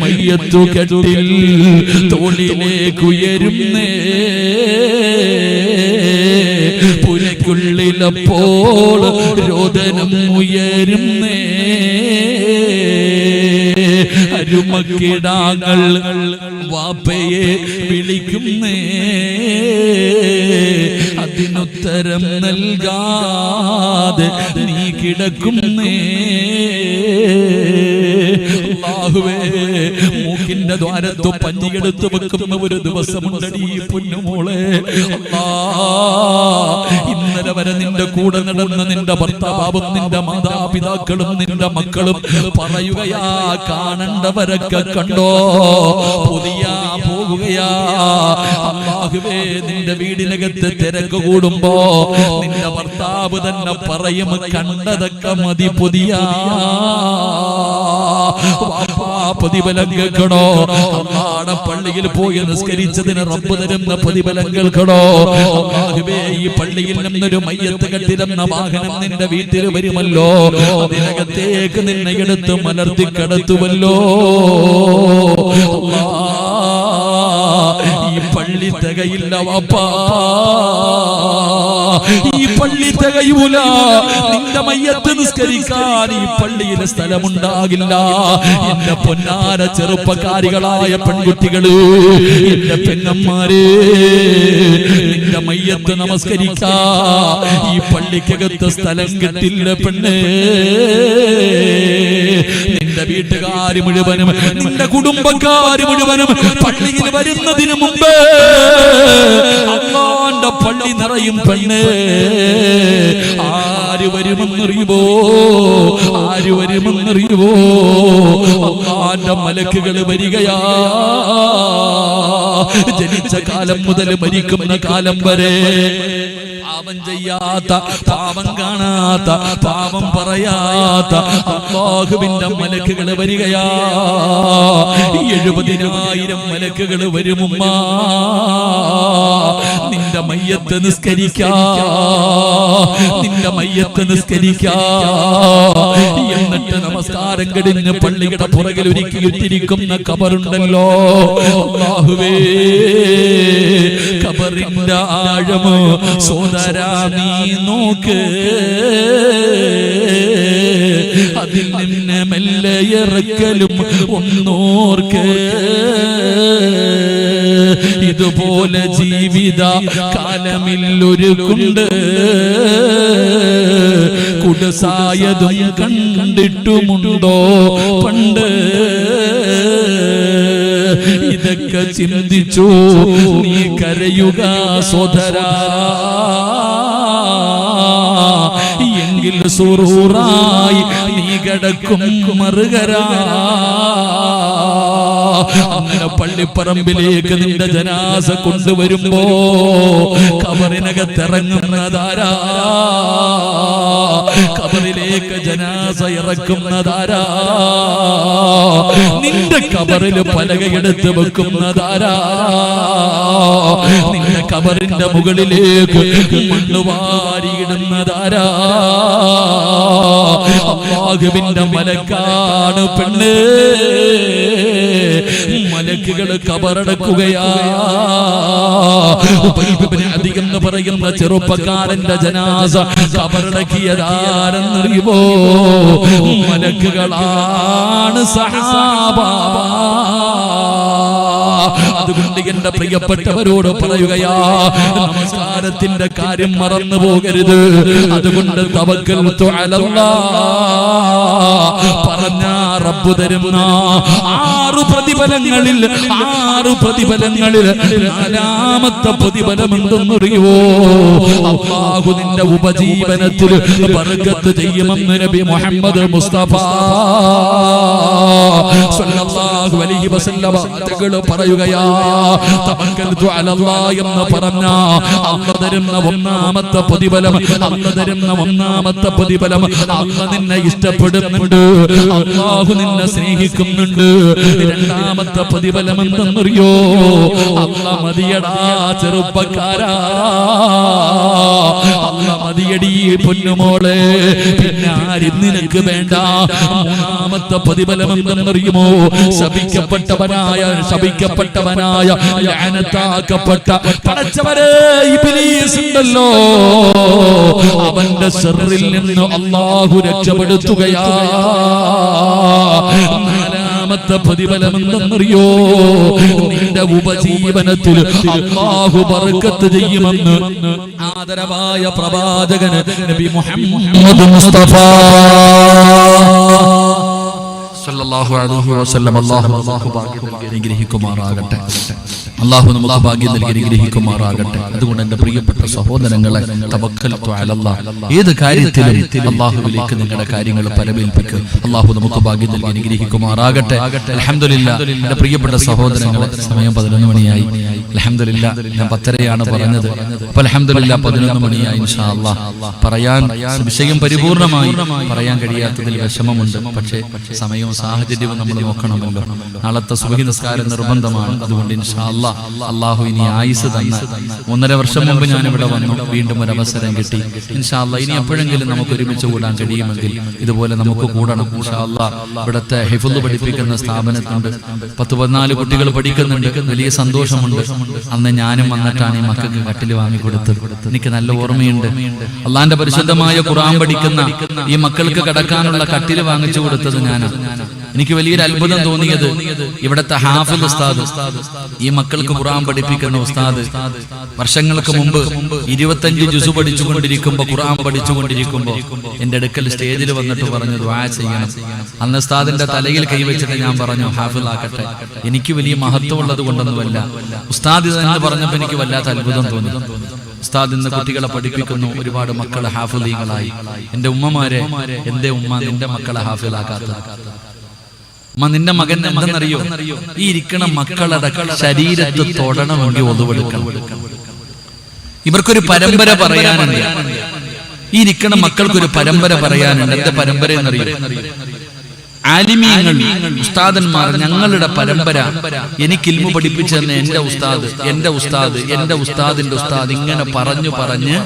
മയ്യത്തു കെട്ടിൽ തോളിലേക്കുയരുന്നേ, പുരയ്ക്കുള്ളിലപ്പോൾ രോദനം ഉയരുന്നേ. അരുമക്കിടാങ്ങൾ വാപ്പയെ വിളിക്കുന്നേ, അതിനുത്തരം നൽകാതെ നീ കിടക്കുന്നേ. അല്ലാഹുവേ, മൂക്കിന്റെ ദ്വാരത്തു പഞ്ഞിയെടുത്ത് വെക്കുന്ന ഒരു ദിവസമുണ്ടടി പൊന്നുമോളെ. ഇന്നലെ വരെ നിന്റെ കൂടെ നടന്ന നിന്റെ ഭർത്താവും നിന്റെ മാതാപിതാക്കളും നിന്റെ മക്കളും പറയുകയാ, കാണണ്ടവരൊക്കെ കണ്ടോ, പുതിയ പോകുകയാ. അല്ലാഹുവേ, നിന്റെ വീടിനകത്ത് തിരക്ക് കൂടുമ്പോ നിന്റെ ഭർത്താവ് തന്നെ പറയും, കണ്ടതൊക്കെ മതി പുതിയ. പ്രതിഫലം കേൾക്കണോ? അല്ലാഹുവേ, പള്ളിയിൽ പോയി നിസ്കരിച്ചതിന് റബ്ബ് തരുന്ന പ്രതിഫലം കേൾക്കണോ? അല്ലാഹുവേ, ഈ പള്ളിയിൽ നിന്നൊരു മയ്യത്ത് കെട്ടിരുന്ന വാഹനം നിന്റെ വീട്ടിൽ വരുമല്ലോ, അതിനകത്തേക്ക് നിന്നെ എടുത്ത് മലർത്തി കടത്തുമല്ലോ. ഈ പള്ളി തികയില്ല വാപ്പാ, ഈ പള്ളി തികയൂല. നിന്റെ മയ്യത്ത് നിസ്കരിക്കാൻ ഈ പള്ളിയിലെ സ്ഥലമുണ്ടാകില്ല. എന്റെ പൊന്നാര ചെറുപ്പക്കാരികളായ പെൺകുട്ടികള്, എന്റെ പെങ്ങന്മാരെ, നിന്റെ മയ്യത്ത് നമസ്കരിക്കാ ഈ പള്ളിക്കകത്ത് സ്ഥലം കിട്ടില്ല പെണ്ണേ. നിന്റെ വീട്ടുകാര് മുഴുവനും നിന്റെ കുടുംബക്കാര് മുഴുവനും പള്ളിയിൽ വരുന്നതിന് മുമ്പ് അല്ലാഹുവിന്റെ പള്ളി നിറയും പെണ്ണേ. ആര് വരുമെന്നറിയുമോ? ആര് വരുമെന്നറിയുമോ? അല്ലാഹുവിന്റെ മലക്കുകൾ വരികയാ. ജനിച്ച കാലം മുതൽ മരിക്കുന്ന കാലം വരെ പാപം ചെയ്യാത്ത, പാപം കാണാത്ത, പാപം പറയാത്ത അല്ലാഹുവിന്റെ മലക്കുകൾ വരികയാ. 70,000 മലക്കുകൾ വരുമുമ്മ നിന്റെ മയ്യത്ത് നിസ്കരിക്കാ, നിന്റെ മയ്യത്ത് നിസ്കരിക്കാ. എന്നിട്ട് നമസ്കാരം കഴിഞ്ഞ് പള്ളിയുടെ പുറകിൽ ഒരുക്കിയിട്ടിരിക്കുന്ന ഖബറുണ്ടല്ലോ, അല്ലാഹുവേ, ഖബറിന്റെ ആഴം സോദരാ നീ നോക്ക്. അതിൽ നിന്ന് മെല്ലെ ഇറക്കലും ഒന്നോർക്ക്. ഇതുപോലെ ജീവിത കാലമില്ലൊരു കുണ്ട്, കുടസായതും കണ്ടിട്ടുമുണ്ടോ പണ്ട്. ഇതൊക്കെ ചിന്തിച്ചു നീ കരയുക സോദരാ, എങ്കിൽ സുറൂറായി നീ കിടക്കും മറുകരാ. അങ്ങനെ പള്ളിപ്പറമ്പിലേക്ക് നിന്റെ ജനാസ കൊണ്ടുവരുമ്പോ ഖബറിനകത്തിറങ്ങുന്നതാരാ? ഖബറിലേക്ക് ജനാസ ഇറക്കുന്നതാരാ? നിന്റെ ഖബറിൽ പലകയെടുത്ത് വെക്കുന്നതാരാ? നിന്റെ ഖബറിന്റെ മുകളിലേക്ക് മണ്ണ് വാരിയിടുന്നതാരാ? അല്ലാഹുവിന്റെ മലക്കാണ് പെണ്ണ്. മലക്കുകൾ ഖബറടക്കുകയാ. എന്ന് പറയുന്ന ചെറുപ്പക്കാരന്റെ ജനാസ ഖബറടക്കിയതാരെന്നറിയുമോ? മലക്കുകളാണ് സഹാബ. അതുകൊണ്ട് എന്റെ പ്രിയപ്പെട്ടവരോട് പറയുകയാ, നമസ്കാരത്തിന്റെ കാര്യം മറന്നു പോകരുത്. അതുകൊണ്ട് തവക്കൽതു അലല്ലാഹ് പറഞ്ഞ റബ്ബ് തരുന്ന 6 പ്രതിഫലങ്ങളിൽ 6 പ്രതിഫലങ്ങളിൽ 4ാമത്തെ പ്രതിഫലം എന്തെന്നറിയുവോ? അല്ലാഹു നിന്റെ ഉപജീവനത്തിൽ ബർക്കത്ത് ചെയ്യുമെന്ന് നബി മുഹമ്മദ് മുസ്തഫ സല്ലല്ലാഹു അലൈഹി വസല്ലം തങ്ങൾ പറയുകയാ. തവക്കൽതു അലല്ലാഹ് എന്ന് പറഞ്ഞ അല്ലാഹു തരുന്ന 1ാമത്തെ പ്രതിഫലം, അല്ലാഹു തരുന്ന 1ാമത്തെ പ്രതിഫലം, അല്ലാഹു നിന്നെ ഇഷ്ടപ്പെടുന്നുണ്ട്, അല്ലാഹു നിന്നെ സ്നേഹിക്കുന്നുണ്ട്. 2ാമത്തെ പ്രതിഫലം എന്തെന്നറിയോ? അല്ലാഹു മതിയടാ ചെറുപ്പക്കാരാ, അല്ലാഹു മതിയടി പൊന്നുമോളെ, പിന്നെ ആരും നിനക്ക് വേണ്ട. 3ാമത്തെ പ്രതിഫലം എന്തെന്നറിയുമോ? ശപിക്കപ്പെട്ടവനായ ലഅനത്താക്കപ്പെട്ട പടച്ചവരെ ഇബ്ലീസ് ഉണ്ടല്ലോ, അവന്റെ ശർറിൽ നിന്ന് അല്ലാഹു രക്ഷപ്പെടുത്തുകയാ. 4ാമത്തെ പ്രതിഫലം എന്തെന്നറിയോ? നിന്റെ ഉപജീവനത്തിൽ അല്ലാഹു ബർക്കത്ത് ചെയ്യുമെന്ന് ആദരവായ പ്രവാചകൻ നബി മുഹമ്മദ് മുസ്തഫ സല്ലല്ലാഹു അലൈഹി വസല്ലം. അല്ലാഹു ഭാഗ്യം നൽകി അനുഗ്രഹിക്കുമാറാകട്ടെ. അല്ലാഹു നമുക്ക് ഭാഗ്യം നൽകി അനുഗ്രഹിക്കുമാറാകട്ടെ. അതുകൊണ്ട് എന്റെ പ്രിയപ്പെട്ട സഹോദരങ്ങളെ, തവക്കൽതു അലല്ലാഹ്, ഏത് കാര്യത്തിലും അല്ലാഹുവിലേക്ക് നിങ്ങളുടെ കാര്യങ്ങൾ പരമേൽപ്പിക്കുക. അല്ലാഹു നമുക്ക് ഭാഗ്യം നൽകി അനുഗ്രഹിക്കുമാറാകട്ടെ. അൽഹംദുലില്ലാഹ്. എന്റെ പ്രിയപ്പെട്ട സഹോദരങ്ങളെ, സമയം 11 മണിയായി. അൽഹംദുലില്ലാഹ്, ഞാൻ 10:30 പറഞ്ഞത്. അപ്പോൾ അൽഹംദുലില്ലാഹ് 11 മണിയായി. ഇൻഷാ അല്ലാഹ് പറയാൻ വിഷയം പരിപൂർണമായി പറയാൻ കഴിയാത്തതിൽ വിഷമമുണ്ട്. പക്ഷേ സമയവും സാഹചര്യവും നമ്മൾ നോക്കണമല്ലോ. നാളത്തെ സുബ്ഹി നിസ്കാരം നിർബന്ധമാണ്. അതുകൊണ്ട് ഇൻഷാ അല്ലാഹ് അല്ലാഹു ഇനി ആയുസ് തന്ന 1.5 വർഷം മുമ്പ് ഞാൻ ഇവിടെ വന്നു, വീണ്ടും ഒരു അവസരം കിട്ടി. ഇൻഷാ അല്ലാഹ് ഇനി എപ്പോഴെങ്കിലും നമുക്ക് ഒരുമിച്ച് കൂടാൻ കഴിയുമെങ്കിൽ ഇതുപോലെ നമുക്ക് കൂടണം. ഇൻഷാ അല്ലാഹ് ഇവിടുത്തെ ഹിഫ്ള് പഠിപ്പിക്കുന്ന സ്ഥാപനത്തിലുണ്ട് 10-14 കുട്ടികൾ പഠിക്കുന്നുണ്ട്. വലിയ സന്തോഷമുണ്ട്. അന്ന് ഞാനും വന്നിട്ടാണ് ഈ മക്കൾക്ക് കട്ടിൽ വാങ്ങിക്കൊടുത്തത്. എനിക്ക് നല്ല ഓർമ്മയുണ്ട്. അള്ളാന്റെ പരിശുദ്ധമായ ഖുർആൻ പഠിക്കുന്ന ഈ മക്കൾക്ക് കിടക്കാനുള്ള കട്ടിൽ വാങ്ങിച്ചു കൊടുത്തത് ഞാനാണ്. എനിക്ക് വലിയൊരു അത്ഭുതം തോന്നിയത്, ഇവിടുത്തെ ഹാഫിൽ ഉസ്താദ്, ഈ മക്കൾക്ക് ഖുർആൻ പഠിപ്പിക്കുന്ന ഉസ്താദ്, വർഷങ്ങൾക്ക് മുമ്പ് 25 ജുസ് പഠിച്ചുകൊണ്ടിരിക്കുമ്പോ, ഖുർആൻ പഠിച്ചുകൊണ്ടിരിക്കുമ്പോ എന്റെ അടുക്കൽ സ്റ്റേജിൽ വന്നിട്ട് പറഞ്ഞു ദുആ ചെയ്യണം. അന്ന് ഉസ്താദിന്റെ തലയിൽ കൈവച്ചിട്ട് ഞാൻ പറഞ്ഞു ഹാഫിളാക്കട്ടെ. എനിക്ക് വലിയ മഹത്വമുള്ളത് കൊണ്ടൊന്നുമല്ല, ഉസ്താദ് എന്ന് പറഞ്ഞപ്പോ എനിക്ക് വല്ലാത്ത അത്ഭുതം തോന്നി. ഉസ്താദ് ഇന്ന് കുട്ടികളെ പഠിപ്പിക്കുന്നു, ഒരുപാട് മക്കളെ ഹാഫിളീകളായി. എന്റെ ഉമ്മമാരെ, എന്റെ ഉമ്മ നിന്റെ മക്കളെ ഹാഫിളാക്കാത്ത നിന്റെ മകൻ എന്തെന്നറിയോ? ഈ ഇരിക്കണ മക്കളുടെ ശരീരത്ത് തൊടണമെങ്കിൽ ഒതുവെടുക്കണം. ഇവർക്കൊരു പരമ്പര പറയാനുണ്ട്. ഈ ഇരിക്കണ മക്കൾക്കൊരു പരമ്പര പറയാനുണ്ട്. എന്താ പരമ്പര എന്നറിയോ? ആലിമീങ്ങൾ, ഉസ്താദന്മാർ, ഞങ്ങളുടെ പരമ്പര, എനിക്ക് ഇൽമു പഠിപ്പിച്ചു തന്നെ എന്റെ ഉസ്താദ്, എന്റെ ഉസ്താദ്, എന്റെ ഉസ്താദിന്റെ ഉസ്താദ്, ഇങ്ങനെ പറഞ്ഞു പറഞ്ഞ്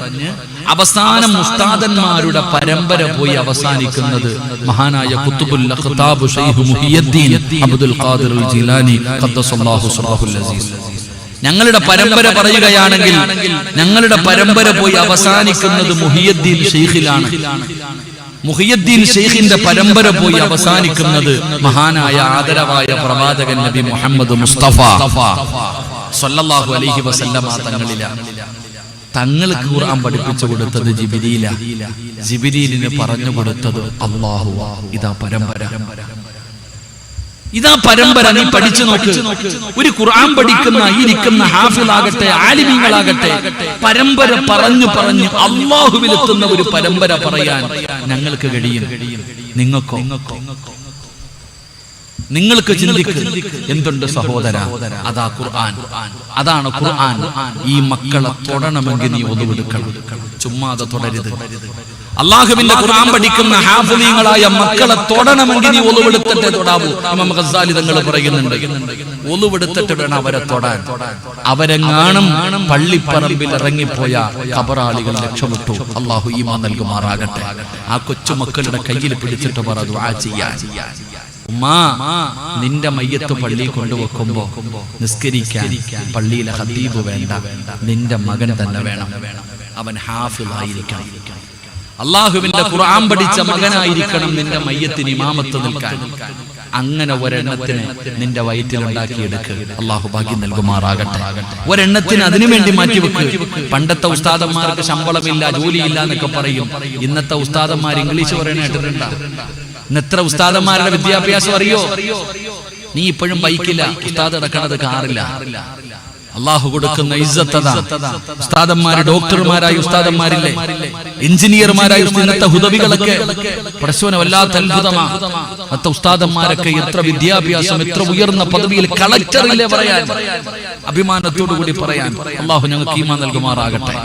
അവസാനം ഉസ്താദന്മാരുടെ പരമ്പര പോയി അവസാനിക്കുന്നത് മഹാനായ ഖുത്ബുൽ അഖ്താബ് ശൈഖ് മുഹിയുദ്ദീൻ അബ്ദുൽ ഖാദിർ അൽ ജീലാനി ഖദ്ദസല്ലാഹു സിർറഹുൽ അസീസ്. ഞങ്ങളുടെ പരമ്പര പറയുകയാണെങ്കിൽ ഞങ്ങളുടെ പരമ്പര പോയി അവസാനിക്കുന്നത് മുഹിയുദ്ദീൻ ശൈഖിലാണ്. മുഹിയുദ്ദീൻ ശൈഖിന്റെ പരമ്പര പോയി അവസാനിക്കുന്നത് മഹാനായ ആദരവായ പ്രവാചകൻ നബി മുഹമ്മദ് മുസ്തഫ സല്ലല്ലാഹു അലൈഹി വസല്ലമ തങ്ങളിലാണ്. തങ്ങൾക്ക് ഖുർആൻ പഠിപ്പിച്ചു കൊടുത്തത് ജിബ്രീല, ജിബ്രീലിന് പറഞ്ഞു കൊടുത്തത് അല്ലാഹു. ഇതാ പരമ്പര, ഇതാ പരമ്പര. നീ പഠിച്ചു നോക്ക്. ഒരു ഖുർആൻ പഠിക്കുന്ന ഈ ഇരിക്കുന്ന ഹാഫിളാകട്ടെ, ആലിമീങ്ങളാകട്ടെ, പരമ്പര പറഞ്ഞു പറഞ്ഞ് അല്ലാഹുവിലെത്തുന്ന ഒരു പരമ്പര പറയാൻ ഞങ്ങൾക്ക് കഴിയും. നിങ്ങൾക്കോ? നിങ്ങൾക്ക് ചിന്തിക്ക്. എന്തുണ്ട് സഹോദര? അതാ ഖുർആൻ, അതാണ് ഖുർആൻ. ഈ മക്കളെ തൊടണമെങ്കിൽ നീ ഒതുവെടുക്കണം. ചുമ്മാതെ തുടരുത്. അള്ളാഹുവിന്റെ ഖുർആൻ പഠിക്കുന്ന ഹാഫിളീങ്ങളായ മക്കളെ തൊടണമെങ്കിൽ നീ ഒളുവെടുത്തിട്ടേ തൊടാവൂ. ഇമാം ഗസാലി തങ്ങൾ പറയുന്നുണ്ട്, ഒളുവെടുത്തിട്ട് വേണം അവരെ തൊടാൻ. അവരെങ്ങാനും പള്ളിപ്പറമ്പിൽ ഇറങ്ങിപ്പോയ ഖബറാളികൾ രക്ഷപ്പെട്ടു. അള്ളാഹു ഈമാൻ നൽകുമാറാകട്ടെ. ആ കൊച്ചുമക്കളുടെ കയ്യിൽ പിടിച്ചിട്ട് പറ ദുആ ചെയ്യാൻ. ഉമ്മാ, നിന്റെ മയ്യത്ത് പള്ളിയിൽ കൊണ്ടുവെക്കുമ്പോ നിസ്കരിക്കാൻ പള്ളിയിലെ ഖതീബ് വേണ്ട, നിന്റെ മകൻ തന്നെ വേണം. അവൻ ഹാഫിളായിരിക്കണം, അള്ളാഹുവിന്റെ ഖുർആൻ പഠിച്ച മകനായിരിക്കണം നിന്റെ മയ്യത്തിന് ഇമാമത്ത് നിൽക്കാൻ. അങ്ങനെ ഒരെണ്ണത്തിന് നിന്റെ വയറ്റിൽ ഉണ്ടാക്കിയെടുക്ക്. അള്ളാഹു ഭാഗ്യം നൽകുമാറാകട്ടെ. ഒരെണ്ണത്തിന് അതിനുവേണ്ടി മാറ്റിവെക്ക്. പണ്ടത്തെ ഉസ്താദന്മാർക്ക് ശമ്പളമില്ല, ജോലിയില്ല എന്നൊക്കെ പറയും. ഇന്നത്തെ ഉസ്താദന്മാർ ഇംഗ്ലീഷ് പറയണ കേട്ടിട്ടുണ്ടോ? ഇന്നെത്ര ഉസ്താദന്മാരുടെ വിദ്യാഭ്യാസം അറിയോ? നീ ഇപ്പോഴും ബൈക്കില്ല, ഉസ്താദ് നടക്കണത് കാറില്ല. അള്ളാഹു കൊടുക്കുന്ന ഇസ്സത്തതാ. ഉസ്താദന്മാര് ഡോക്ടർമാരായ ഉസ്താദന്മാരില്ലേ, എഞ്ചിനീയർമാരായ ഇന്നത്തെ ഹുദവികളൊക്കെ പടച്ചോനെ വല്ലാത്ത അത്ഭുതമാ. അത്ത ഉസ്താദന്മാരൊക്കെ എത്ര വിദ്യാഭ്യാസം, എത്ര ഉയർന്ന പദവിയിൽ, കളക്ടറില്ലേ പറയാൻ, അഭിമാനത്തോടു കൂടി പറയാൻ. അള്ളാഹു ഞങ്ങൾക്ക് ഈമാൻ നൽകുമാറാകട്ടെ.